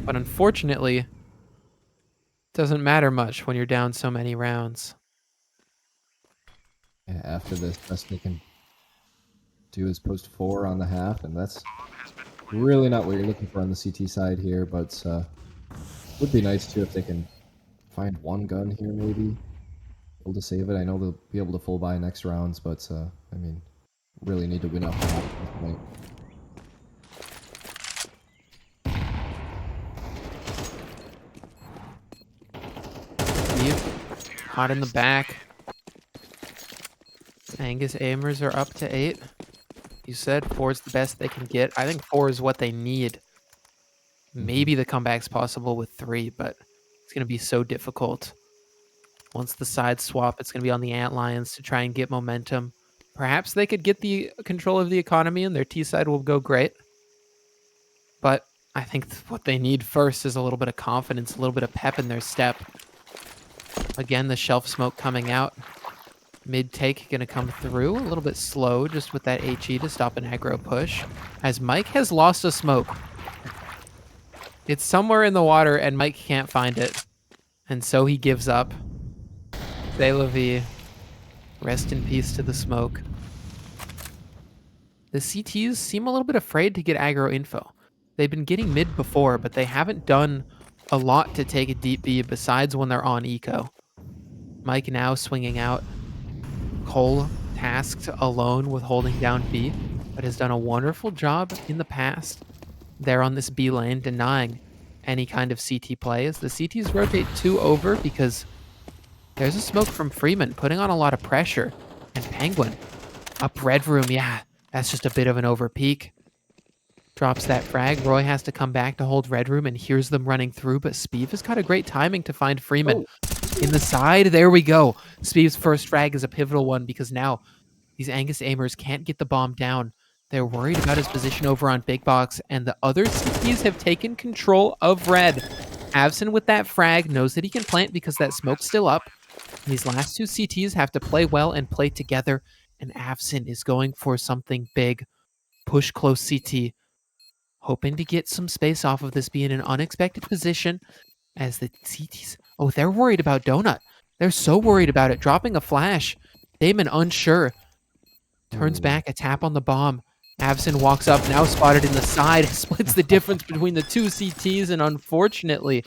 But unfortunately, doesn't matter much when you're down so many rounds. yeah, after this, best they can do is post 4 on the half, and that's really not what you're looking for on the CT side here, but would be nice too if they can find one gun here maybe. Able to save it. I know they'll be able to full buy next rounds, but I mean, really need to win off the half at this point. Steve, hot in the back. Angus Aimers are up to 8. You said 4's the best they can get. I think 4 is what they need. Maybe the comeback's possible with 3, but it's going to be so difficult. Once the sides swap, it's going to be on the Antlions to try and get momentum. Perhaps they could get the control of the economy and their T side will go great. But I think what they need first is a little bit of confidence, a little bit of pep in their step. Again, the shelf smoke coming out. Mid take going to come through a little bit slow just with that HE to stop an aggro push. As Mike has lost a smoke. It's somewhere in the water and Mike can't find it. And so he gives up. C'est la vie. Rest in peace to the smoke. The CTs seem a little bit afraid to get aggro info. They've been getting mid before, but they haven't done a lot to take a deep B besides when they're on eco. Mike now swinging out. Cole tasked alone with holding down B, but has done a wonderful job in the past there on this B lane, denying any kind of CT play as the CTs rotate 2 over because there's a smoke from Freeman putting on a lot of pressure. And Penguin up red room, yeah, that's just a bit of an over peak. Drops that frag. Roy has to come back to hold red room and hears them running through, but Speeve has got a great timing to find Freeman. In the side, there we go. Speeve's first frag is a pivotal one because now these Angus Aimers can't get the bomb down. They're worried about his position over on Big Box, and the other CTs have taken control of red. Avson with that frag knows that he can plant because that smoke's still up. And these last 2 CTs have to play well and play together, and Avson is going for something big. Push close CT, hoping to get some space off of this, be in an unexpected position as the CTs... Oh, they're worried about Donut. They're so worried about it. Dropping a flash. Damon unsure. Turns back, a tap on the bomb. Avson walks up, now spotted in the side. Splits the difference between the 2 CTs, and unfortunately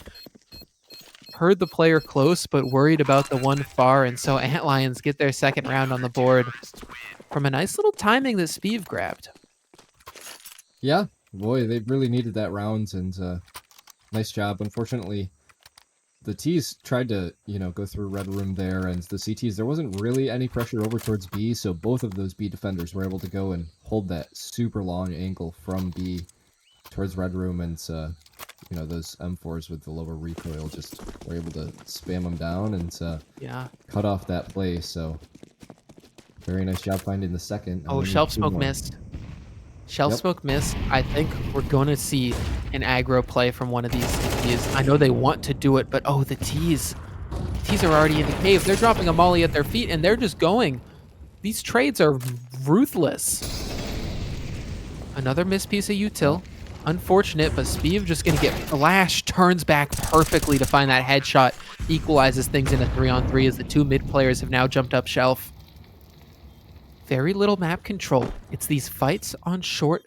heard the player close, but worried about the one far, and so Antlions get their second round on the board from a nice little timing that Speeve grabbed. Yeah, boy, they really needed that round, and nice job. Unfortunately, the T's tried to, go through red room there, and the CTs, there wasn't really any pressure over towards B, so both of those B defenders were able to go and hold that super long angle from B towards red room, and those M4s with the lower recoil just were able to spam them down and cut off that play. So very nice job finding the second. Oh, shelf smoke missed. Shelf smoke missed. I think we're going to see an aggro play from one of these T's. I know they want to do it, but oh, the T's. The T's are already in the cave. They're dropping a molly at their feet, and they're just going. These trades are ruthless. Another missed piece of util. Unfortunate, but Speeve just going to get flashed. Turns back perfectly to find that headshot. Equalizes things in a 3-on-3 as the 2 mid players have now jumped up shelf. Very little map control. It's these fights on short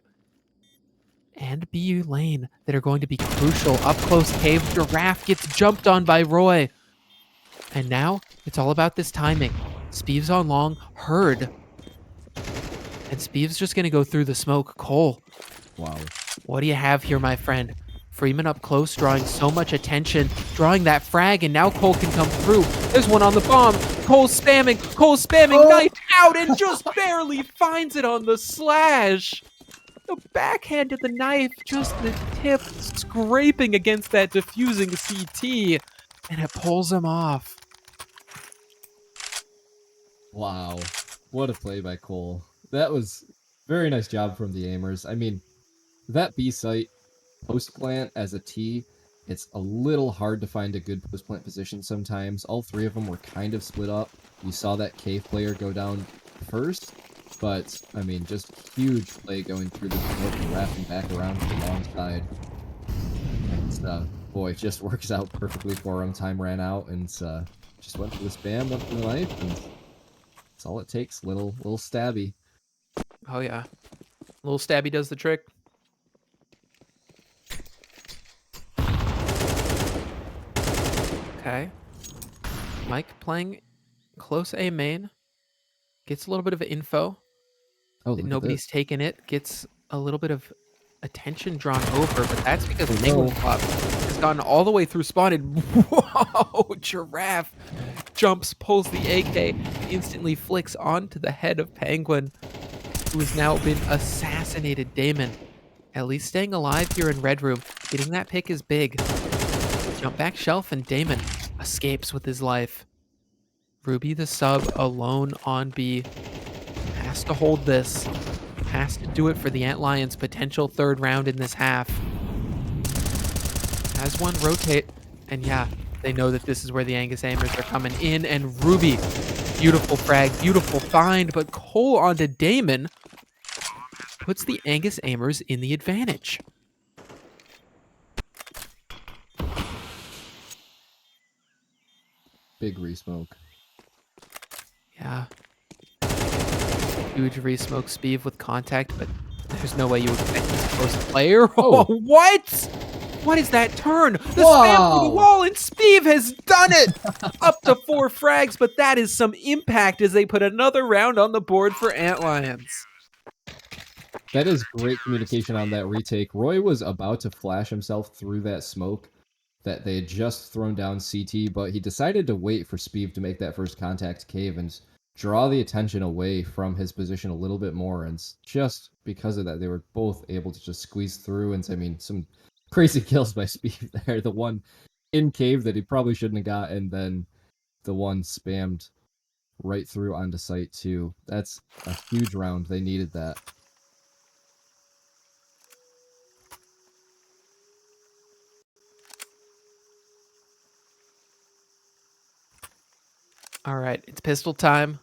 and BU lane that are going to be crucial. Up close cave, Giraffe gets jumped on by Roy. And now it's all about this timing. Speev's on long, Herd. And Speev's just going to go through the smoke. Cole, Wow. what do you have here, my friend? Freeman up close, drawing so much attention, drawing that frag, and now Cole can come through. There's one on the bomb. Cole spamming, knife out, and just barely finds it on the slash. The backhand of the knife, just the tip scraping against that diffusing CT, and it pulls him off. Wow. What a play by Cole. That was very nice job from the aimers. I mean, that B site post plant as a T, it's a little hard to find a good post plant position sometimes. All three of them were kind of split up. You saw that cave player go down first, but I mean, just huge play going through the smoke and wrapping back around to the long side. And boy, it just works out perfectly for him. Time ran out and just went for the spam, went for the knife, and that's all it takes. Little stabby. Oh yeah. Little stabby does the trick. Okay. Mike playing close A main. Gets a little bit of info. Oh, look Nobody's taken it. Gets a little bit of attention drawn over, but that's because Oh, Penguin no. Club has gone all the way through spawn and whoa! Giraffe jumps, pulls the AK, instantly flicks onto the head of Penguin, who has now been assassinated. Damon, at least staying alive here in Red Room. Getting that pick is big. Jump back shelf, and Damon escapes with his life. Ruby the sub alone on B. Has to hold this. Has to do it for the Antlions' potential third round in this half. Has one rotate, and yeah, they know that this is where the Angus aimers are coming in, and Ruby, beautiful frag, beautiful find, but Cole onto Damon puts the Angus aimers in the advantage. Big resmoke. Yeah. Huge re-smoke Speeve with contact, but there's no way you expect this close player. Oh. What? What is that turn? The spam through the wall, and Speeve has done it! Up to 4 frags, but that is some impact as they put another round on the board for Antlions. That is great communication on that retake. Roy was about to flash himself through that smoke that they had just thrown down CT, but he decided to wait for Speeve to make that first contact cave and draw the attention away from his position a little bit more. And just because of that, they were both able to just squeeze through. And I mean, some crazy kills by Speeve there. The one in cave that he probably shouldn't have got, and then the one spammed right through onto site too. That's a huge round. They needed that. All right, it's pistol time.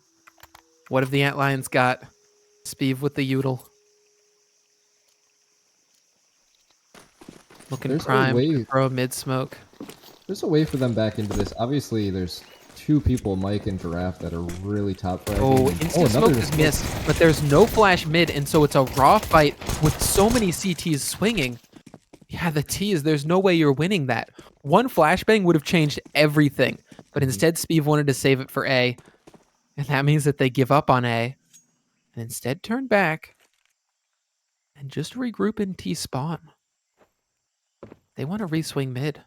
What have the Antlions got? Speeve with the Udel. Looking There's a primed way- to throw mid smoke. There's a way for them back into this. Obviously, there's two people, Mike and Giraffe, that are really top fragging. Oh, instant smoke is missed, but there's no flash mid, and so it's a raw fight with so many CTs swinging. Yeah, the T is there's no way you're winning that. One flashbang would have changed everything, but instead Speeve wanted to save it for A, and that means that they give up on A, and instead turn back and just regroup in T spawn. They want to re-swing mid.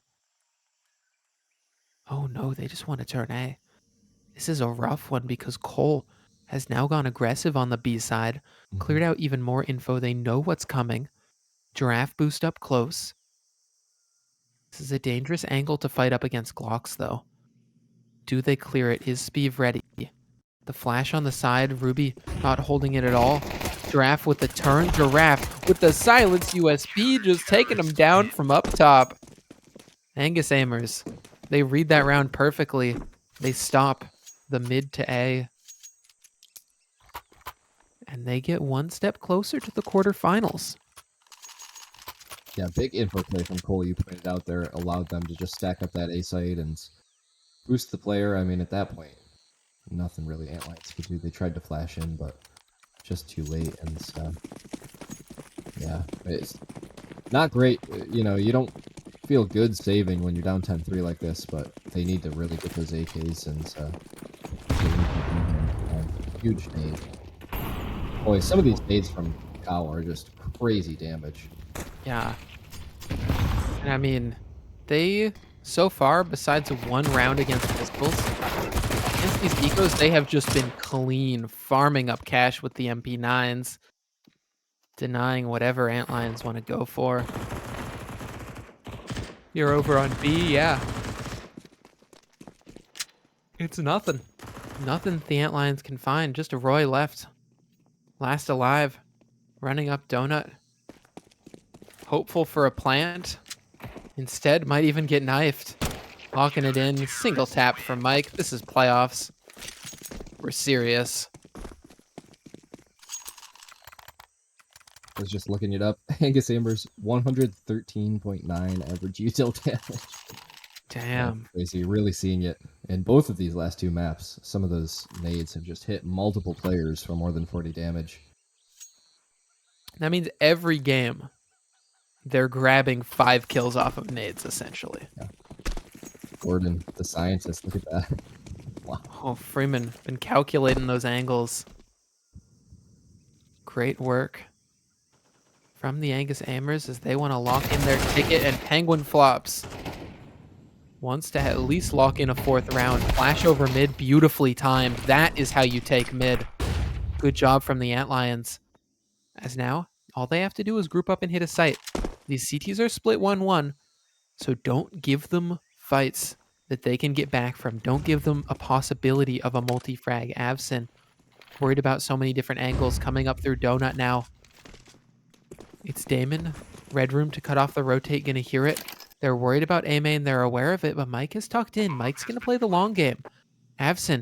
Oh no, they just want to turn A. This is a rough one because Cole has now gone aggressive on the B side, cleared out even more info. They know what's coming. Giraffe boost up close. This is a dangerous angle to fight up against Glocks, though. Do they clear it? Is Speeve ready? The flash on the side. Ruby not holding it at all. Giraffe with the turn. Giraffe with the silence USB, just taking him down from up top. Angus aimers. They read that round perfectly. They stop the mid to A. And they get one step closer to the quarterfinals. Yeah, big info play from Cole, you pointed out there, allowed them to just stack up that A site and boost the player. I mean, at that point, nothing really Antlions could do. They tried to flash in, but just too late, and so yeah, it's not great. You know, you don't feel good saving when you're down 10-3 like this, but they need to really get those AKs, and huge nade. Boy, some of these nades from Cow are just crazy damage. Yeah. And I mean, they, so far, besides one round against pistols, against these ecos, they have just been clean, farming up cash with the MP9s, denying whatever Antlions want to go for. You're over on B, yeah. It's nothing. Nothing the Antlions can find. Just a Roy left. Last alive. Running up Donut. Hopeful for a plant. Instead, might even get knifed. Locking it in. Single tap from Mike. This is playoffs. We're serious. I was just looking it up. Angus Amber's 113.9 average util damage. Damn. Crazy. Really seeing it in both of these last two maps. Some of those nades have just hit multiple players for more than 40 damage. That means every game they're grabbing 5 kills off of nades, essentially. Yeah. Gordon, the scientist, look at that. Wow. Oh, Freeman, been calculating those angles. Great work from the Angus Amers as they want to lock in their ticket, and Penguin Flops wants to at least lock in a 4th round. Flash over mid, beautifully timed. That is how you take mid. Good job from the Antlions. As now, all they have to do is group up and hit a site. These CTs are split 1-1, so don't give them fights that they can get back from. Don't give them a possibility of a multi-frag. Avcen, worried about so many different angles coming up through Donut now. It's Damon. Red room to cut off the rotate, gonna hear it. They're worried about A main, they're aware of it, but Mike is tucked in. Mike's gonna play the long game. Avcen,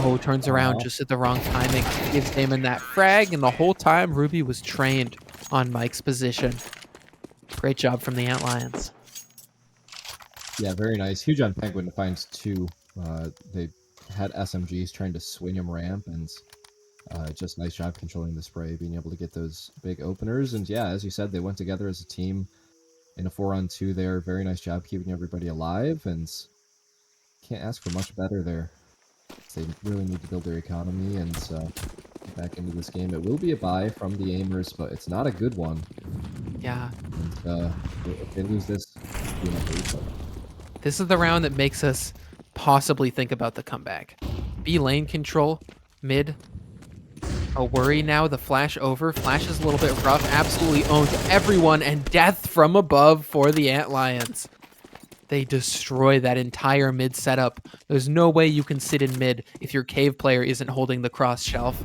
oh, turns around just at the wrong timing. Gives Damon that frag, and the whole time Ruby was trained on Mike's position. Great job from the Antlions. Yeah, very nice. Huge on Penguin to find 2. They had SMGs trying to swing him ramp, and just nice job controlling the spray, being able to get those big openers. And yeah, as you said, they went together as a team in a 4-on-2 there. Very nice job keeping everybody alive, and can't ask for much better there. They really need to build their economy and get back into this game. It will be a bye from the Amers, but it's not a good one. Yeah. And if they lose this, you know, this is the round that makes us possibly think about the comeback. B lane control, mid. A worry now, the flash over. Flash is a little bit rough, absolutely owns everyone, and death from above for the Antlions. They destroy that entire mid setup. There's no way you can sit in mid if your cave player isn't holding the cross shelf.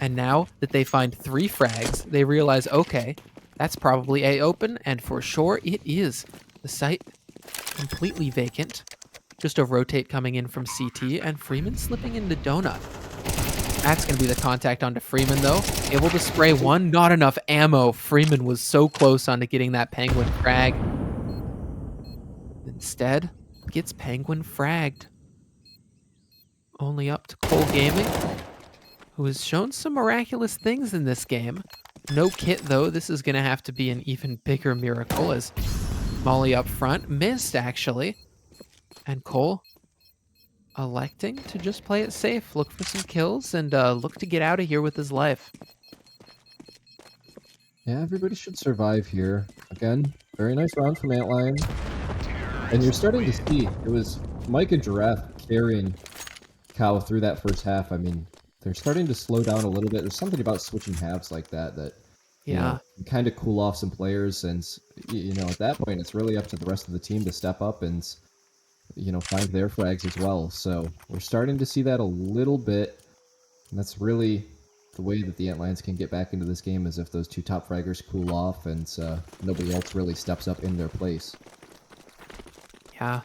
And now that they find 3 frags, they realize, okay, that's probably A open, and for sure it is. The site completely vacant. Just a rotate coming in from CT, and Freeman slipping into Donut. That's going to be the contact onto Freeman, though. Able to spray 1, not enough ammo. Freeman was so close onto getting that Penguin frag. Instead, gets Penguin fragged. Only up to Cole Gaming, who has shown some miraculous things in this game. No kit, though. This is going to have to be an even bigger miracle, as Molly up front missed, actually. And Cole electing to just play it safe, look for some kills, and look to get out of here with his life. Yeah, everybody should survive here. Again, very nice round from Antlion. And you're starting to see, it was Mike and Giraffe carrying Cow through that first half. I mean, they're starting to slow down a little bit. There's something about switching halves like that you know, kind of cool off some players. And, you know, at that point, it's really up to the rest of the team to step up and, you know, find their frags as well. So we're starting to see that a little bit. And that's really the way that the Antlions can get back into this game, is if those 2 top fraggers cool off and nobody else really steps up in their place. Yeah.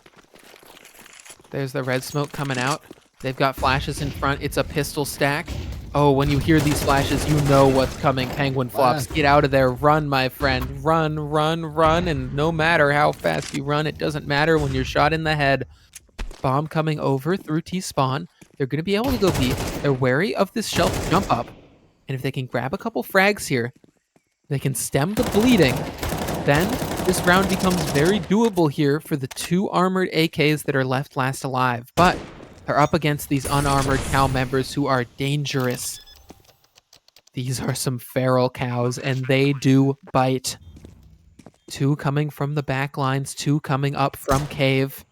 There's the red smoke coming out. They've got flashes in front. It's a pistol stack. Oh, when you hear these flashes, you know what's coming. Penguin Flops, get out of there. Run, my friend. Run, run, run. And no matter how fast you run, it doesn't matter when you're shot in the head. Bomb coming over through T-spawn. They're going to be able to go B. They're wary of this shelf jump up. And if they can grab a couple frags here, they can stem the bleeding. Then this round becomes very doable here for the 2 armored AKs that are left last alive. But they're up against these unarmored cow members who are dangerous. These are some feral cows, and they do bite. 2 coming from the back lines, 2 coming up from cave.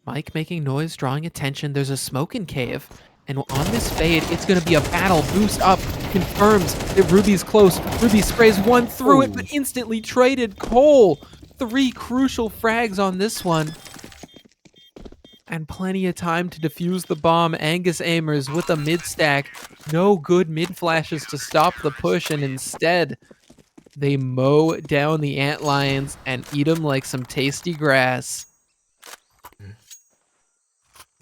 Mike making noise, drawing attention. There's a smoke in cave. And on this fade, it's going to be a battle. Boost up confirms that Ruby's close. Ruby sprays one through it, but instantly traded. Cole, 3 crucial frags on this one. And plenty of time to defuse the bomb. Angus aimers with a mid stack. No good mid flashes to stop the push, and instead they mow down the Antlions and eat them like some tasty grass.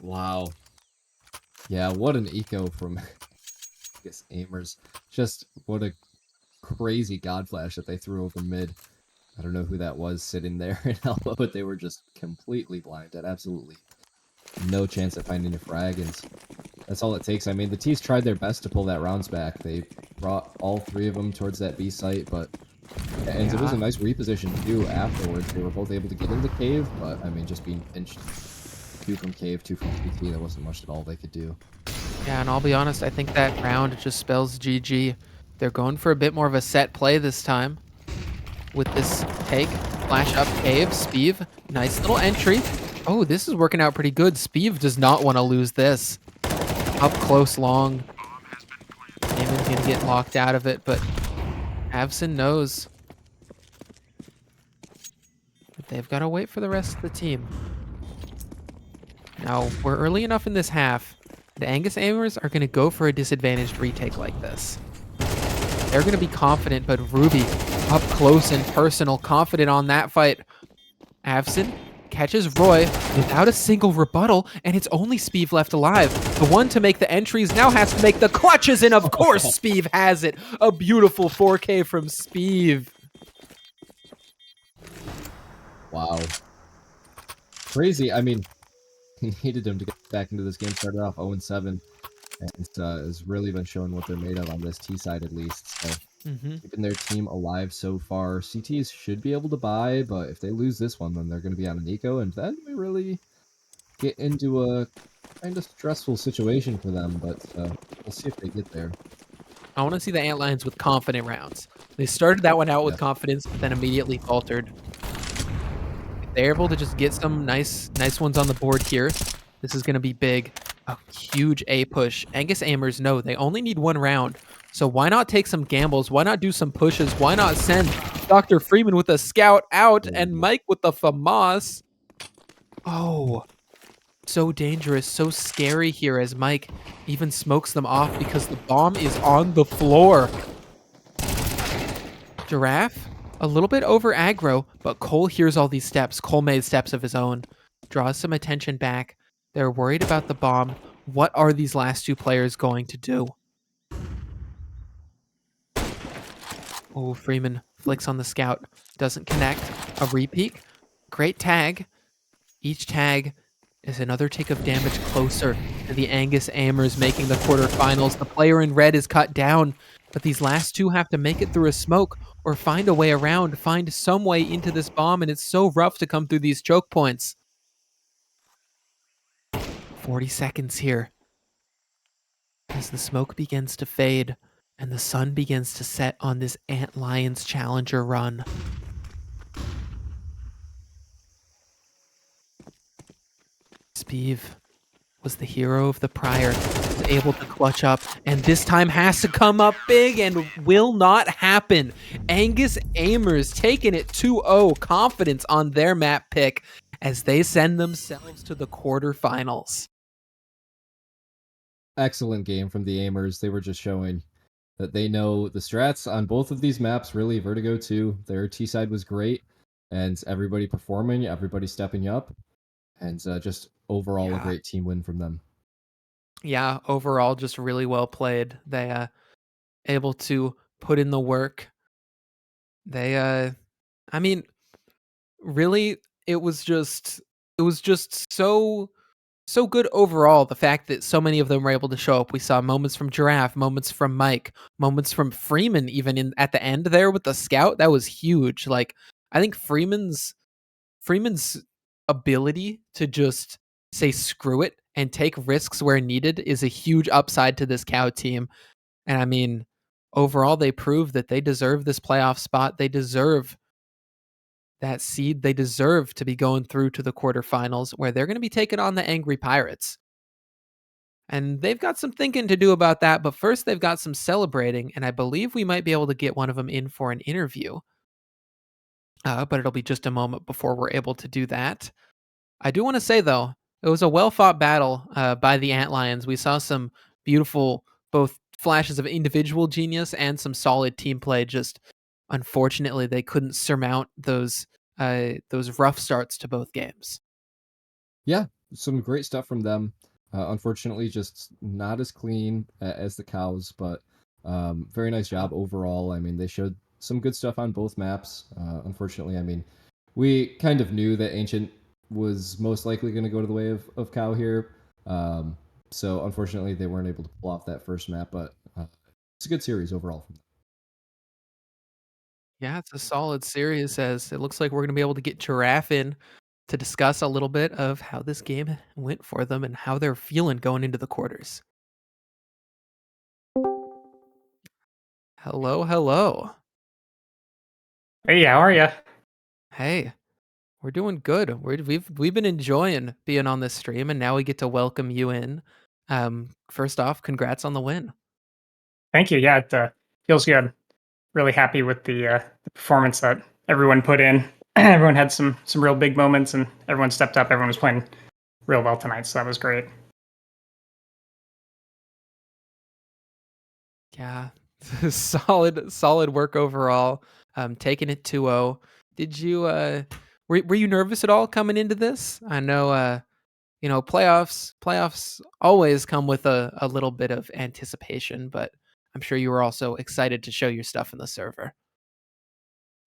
Wow. Yeah, what an eco from Angus aimers. Just what a crazy god flash that they threw over mid. I don't know who that was sitting there in elbow, but they were just completely blinded. Absolutely no chance at finding a frag, and that's all it takes. I mean, the T's tried their best to pull that rounds back. They brought all 3 of them towards that B site, but and it was a nice reposition too afterwards. They were both able to get into cave, but I mean, just being pinched 2 from cave, 2 from PT, there wasn't much at all they could do. Yeah, and I'll be honest, I think that round just spells GG. They're going for a bit more of a set play this time with this take. Flash up cave, Speeve, nice little entry. Oh, this is working out pretty good. Speeve does not want to lose this. Up close, long. Damon's going to get locked out of it, but Avson knows. But they've got to wait for the rest of the team. Now, we're early enough in this half. The Angus aimers are going to go for a disadvantaged retake like this. They're going to be confident, but Ruby up close and personal, confident on that fight. Avson catches Roy without a single rebuttal, and it's only Speeve left alive. The one to make the entries now has to make the clutches, and of course Speeve has it. A beautiful 4K from Speeve. Wow. Crazy. I mean, he needed him to get back into this game. Started off 0-7, and has really been showing what they're made of on this T side at least. So keeping their team alive so far. CTs should be able to buy, but if they lose this one, then they're going to be on an eco, and then we really get into a kind of stressful situation for them. But we'll see if they get there. I want to see the Antlions with confident rounds. They started that one out with confidence, but then immediately faltered. If they're able to just get some nice ones on the board here, this is going to be big. A huge A push. Angus aimers know they only need 1 round. So why not take some gambles? Why not do some pushes? Why not send Dr. Freeman with a scout out and Mike with the FAMAS? Oh, so dangerous, so scary here as Mike even smokes them off because the bomb is on the floor. Giraffe, a little bit over aggro, but Cole hears all these steps. Cole made steps of his own. Draws some attention back. They're worried about the bomb. What are these last 2 players going to do? Oh, Freeman flicks on the scout. Doesn't connect. A repeat. Great tag. Each tag is another tick of damage closer to the Angus aimers making the quarterfinals. The player in red is cut down, but these last 2 have to make it through a smoke or find a way around, find some way into this bomb, and it's so rough to come through these choke points. 40 seconds here. As the smoke begins to fade and the sun begins to set on this Antlions Challenger run. Speeve was the hero of the prior, was able to clutch up, and this time has to come up big and will not happen. Angus aimers taking it 2-0, confidence on their map pick as they send themselves to the quarterfinals. Excellent game from the aimers. They were just showing that they know the strats on both of these maps. Really, Vertigo too. Their T side was great, and everybody performing, everybody stepping up, and just overall a great team win from them. Yeah, overall just really well played. They able to put in the work. They I mean, really it was just so so good overall. The fact that so many of them were able to show up. We saw moments from Giraffe, moments from Mike, moments from Freeman, even in at the end there with the scout. That was huge. Like I think Freeman's ability to just say screw it and take risks where needed is a huge upside to this Cow team. And I mean, overall, they proved that they deserve this playoff spot. They deserve that seed. They deserve to be going through to the quarterfinals where they're going to be taking on the Angry Pirates. And they've got some thinking to do about that, but first they've got some celebrating, and I believe we might be able to get one of them in for an interview. But it'll be just a moment before we're able to do that. I do want to say though, it was a well fought battle by the Antlions. We saw some beautiful both flashes of individual genius and some solid team play. Just unfortunately, they couldn't surmount those rough starts to both games. Yeah, some great stuff from them. Unfortunately, just not as clean as the Cows, but very nice job overall. I mean, they showed some good stuff on both maps. Unfortunately, I mean, we kind of knew that Ancient was most likely going to go to the way of Cow here. Um, so unfortunately, they weren't able to pull off that first map, but it's a good series overall from them. Yeah, it's a solid series. As it looks like we're going to be able to get Giraffe in to discuss a little bit of how this game went for them and how they're feeling going into the quarters. Hello, hello. Hey, how are you? Hey, we're doing good. We've been enjoying being on this stream, and now we get to welcome you in. First off, congrats on the win. Thank you. Yeah, it feels good. Really happy with the performance that everyone put in. Everyone had some real big moments, and everyone stepped up. Everyone was playing real well tonight, so that was great. Yeah, solid work overall. Taking it 2-0. Did you were you nervous at all coming into this? I know playoffs always come with a little bit of anticipation, but I'm sure you were also excited to show your stuff in the server.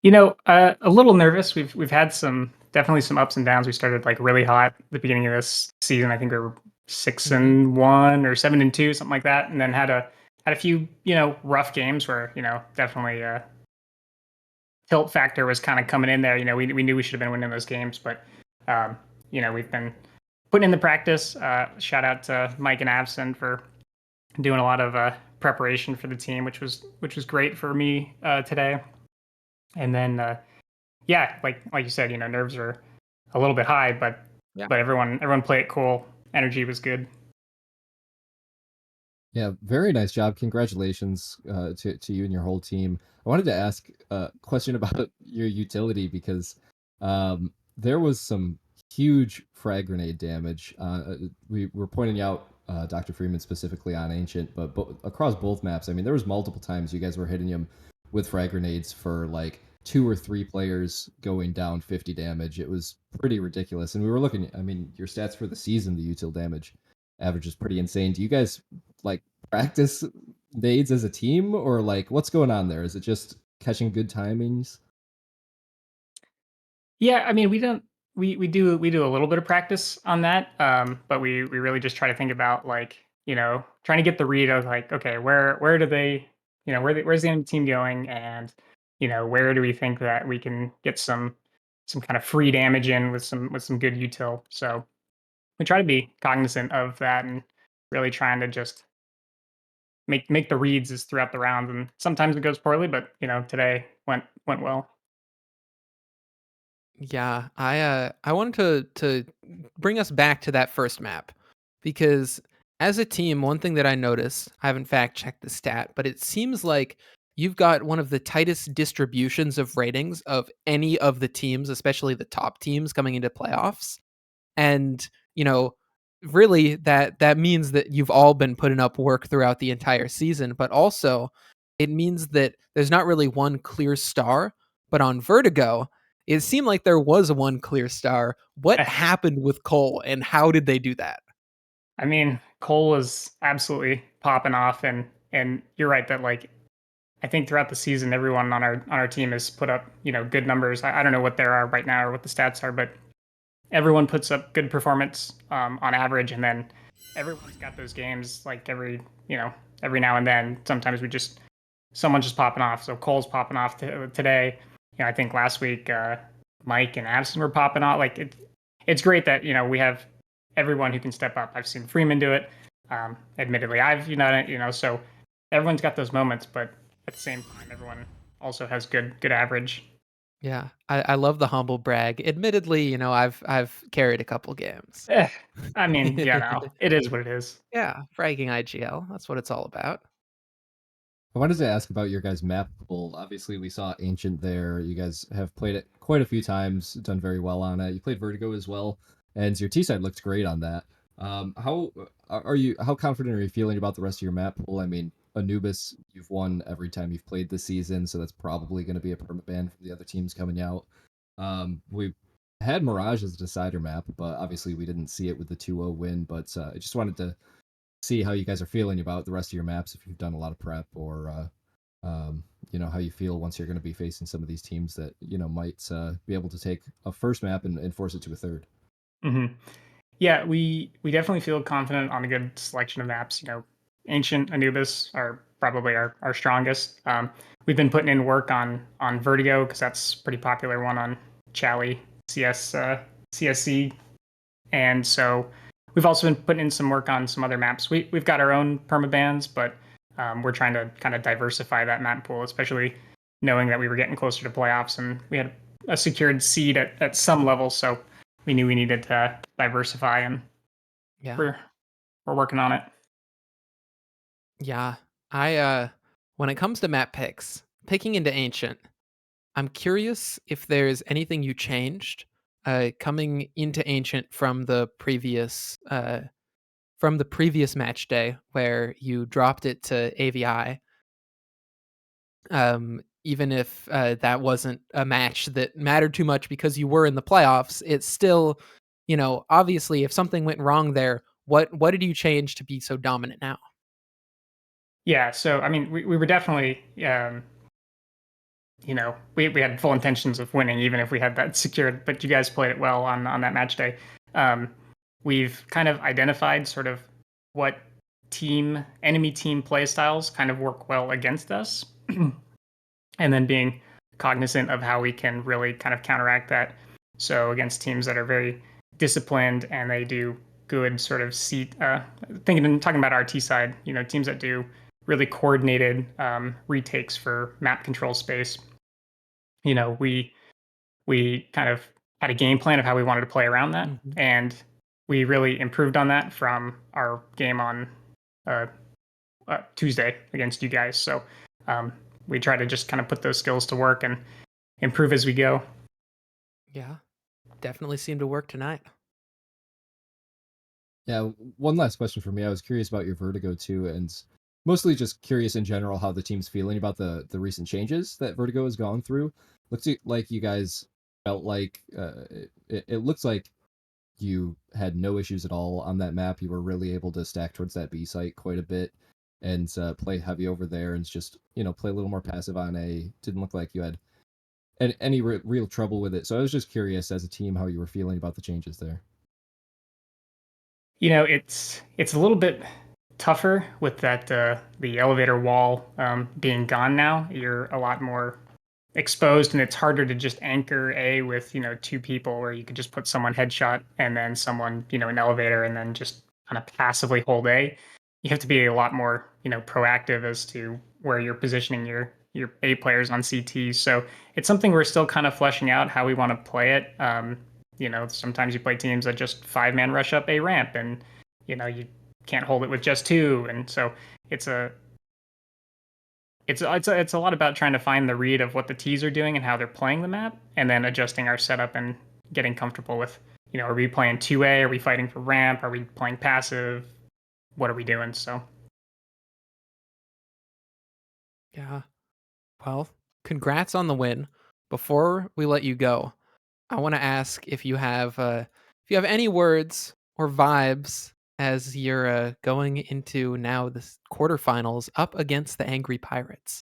A little nervous. We've had some definitely some ups and downs. We started like really hot at the beginning of this season. I think we were six Hmm. and one or 7-2, something like that, and then had a few rough games where definitely tilt factor was kind of coming in there. We knew we should have been winning those games, but we've been putting in the practice. Shout out to Mike and Avson for doing a lot of preparation for the team, which was great for me today. And then yeah, like you said, nerves are a little bit high, but Yeah. everyone played it cool. Energy was good. Yeah, very nice job. Congratulations to you and your whole team. I wanted to ask a question about your utility because there was some huge frag grenade damage. We were pointing out Dr. Freeman specifically on Ancient, but across both maps, I mean, there was multiple times you guys were hitting him with frag grenades for like 2 or 3 players going down 50 damage. It was pretty ridiculous. And we were looking, I mean, your stats for the season, the util damage average is pretty insane. Do you guys like practice nades as a team, or like what's going on there? Is it just catching good timings? Yeah, I mean, we do a little bit of practice on that, but we really just try to think about like trying to get the read of like, okay, where do they where's the enemy team going, and where do we think that we can get some kind of free damage in with some good util. So we try to be cognizant of that and really trying to just make the reads as throughout the rounds. And sometimes it goes poorly, but today went well. Yeah, I wanted to bring us back to that first map because as a team, one thing that I noticed, I haven't fact checked the stat, but it seems like you've got one of the tightest distributions of ratings of any of the teams, especially the top teams coming into playoffs. And you know really that means that you've all been putting up work throughout the entire season, but also it means that there's not really one clear star. But on Vertigo, it seemed like there was one clear star. What happened with Cole and how did they do that? I mean, Cole was absolutely popping off, and you're right that like I think throughout the season, everyone on our team has put up good numbers. I don't know what there are right now or what the stats are, but everyone puts up good performance on average, and then everyone's got those games like every now and then. Sometimes someone's just popping off. So Cole's popping off today. I think last week Mike and Addison were popping off. Like it's great that we have everyone who can step up. I've seen Freeman do it. Admittedly, I've so everyone's got those moments, but at the same time, everyone also has good average. Yeah, I love the humble brag. Admittedly, I've carried a couple games. Eh, I mean, no, it is what it is. Yeah, bragging IGL. That's what it's all about. I wanted to ask about your guys' map pool. Obviously, we saw Ancient there. You guys have played it quite a few times, done very well on it. You played Vertigo as well, and your T side looked great on that. How are you? How confident are you feeling about the rest of your map pool? I mean, Anubis, you've won every time you've played this season, so that's probably going to be a permaban from the other teams coming out. We had Mirage as a decider map, but obviously we didn't see it with the 2-0 win. But I just wanted to see how you guys are feeling about the rest of your maps, if you've done a lot of prep, or how you feel once you're going to be facing some of these teams that might be able to take a first map and force it to a third. Mm-hmm. Yeah, we definitely feel confident on a good selection of maps. Ancient Anubis are probably our strongest. We've been putting in work on Vertigo because that's a pretty popular one on Chally CSC, and so we've also been putting in some work on some other maps. We've got our own permabans, but we're trying to kind of diversify that map pool, especially knowing that we were getting closer to playoffs and we had a secured seed at some level. So we knew we needed to diversify, and Yeah. we're working on it. Yeah. When it comes to map picks, picking into Ancient, I'm curious if there's anything you changed coming into Ancient from the previous match day where you dropped it to AVI. Even if that wasn't a match that mattered too much because you were in the playoffs, it's still, obviously, if something went wrong there, what did you change to be so dominant now? Yeah, so I mean, we were definitely, we had full intentions of winning, even if we had that secured. But you guys played it well on that match day. Um, we've kind of identified sort of what enemy team play styles kind of work well against us, and then being cognizant of how we can really kind of counteract that. So against teams that are very disciplined and they do good sort of talking about our T side, teams that do really coordinated retakes for map control space. We kind of had a game plan of how we wanted to play around that, Mhm. and we really improved on that from our game on uh, Tuesday against you guys. So um, we try to just kind of put those skills to work and improve as we go. Yeah, definitely seemed to work tonight. Yeah, one last question for me. I was curious about your Vertigo too, and mostly just curious in general how the team's feeling about the recent changes that Vertigo has gone through. Like you guys felt like it looks like you had no issues at all on that map. You were really able to stack towards that B site quite a bit and play heavy over there and just play a little more passive on A. Didn't look like you had any real trouble with it. So I was just curious as a team how you were feeling about the changes there. It's a little bit tougher with that the elevator wall being gone now. You're a lot more exposed, and it's harder to just anchor A with two people, where you could just put someone headshot and then someone an elevator, and then just kind of passively hold A. You have to be a lot more proactive as to where you're positioning your A players on CT. So it's something we're still kind of fleshing out how we want to play it. Sometimes you play teams that just 5-man rush up A ramp, and you can't hold it with just two, and so it's a it's a lot about trying to find the read of what the T's are doing and how they're playing the map, and then adjusting our setup and getting comfortable with, are we playing 2A? Are we fighting for ramp? Are we playing passive? What are we doing? So, Yeah. Well, congrats on the win. Before we let you go, I want to ask if you have any words or vibes as you're going into now the quarterfinals up against the Angry Pirates.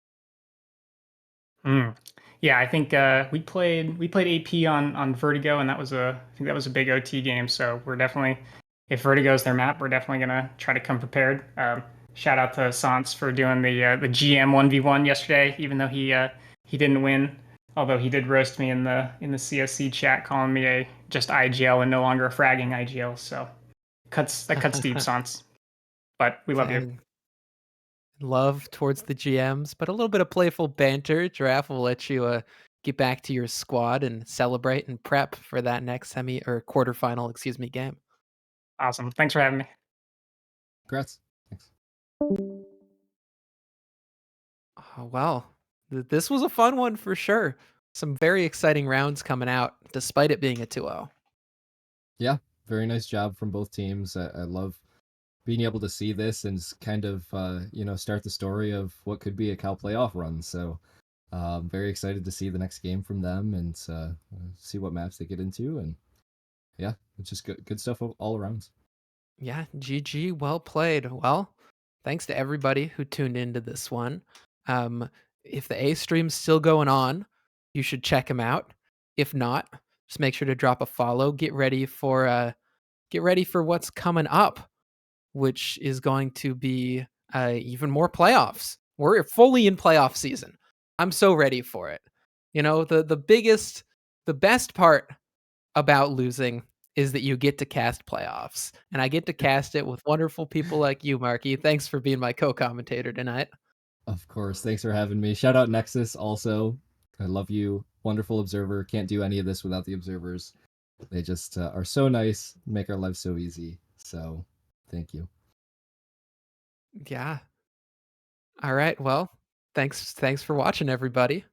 mm. Yeah, I think we played AP on Vertigo, and I think that was a big OT game. So we're definitely, if Vertigo's their map, we're definitely gonna try to come prepared. Shout out to Sans for doing the GM 1v1 yesterday, even though he didn't win. Although he did roast me in the CSC chat, calling me a just IGL and no longer a fragging IGL. So cuts deep, Sans. But we love you. Love towards the GMs, but a little bit of playful banter. Giraffe will let you get back to your squad and celebrate and prep for that next semi or quarterfinal, excuse me, game. Awesome. Thanks for having me. Congrats. Thanks. Oh, well, this was a fun one for sure. Some very exciting rounds coming out, despite it being a 2-0. Yeah, very nice job from both teams. I love being able to see this and kind of start the story of what could be a Cal playoff run. So very excited to see the next game from them and see what maps they get into. And yeah, it's just good stuff all around. Yeah, GG, well played. Well, thanks to everybody who tuned into this one. Um, if the A stream's still going on, you should check them out. If not, just make sure to drop a follow. Get ready for what's coming up, which is going to be even more playoffs. We're fully in playoff season. I'm so ready for it. You know, the best part about losing is that you get to cast playoffs, and I get to cast it with wonderful people like you, Marky. Thanks for being my co-commentator tonight. Of course. Thanks for having me. Shout out Nexus also. I love you. Wonderful observer. Can't do any of this without the observers. They just are so nice, make our lives so easy. So thank you. Yeah. All right. Well, thanks for watching, everybody.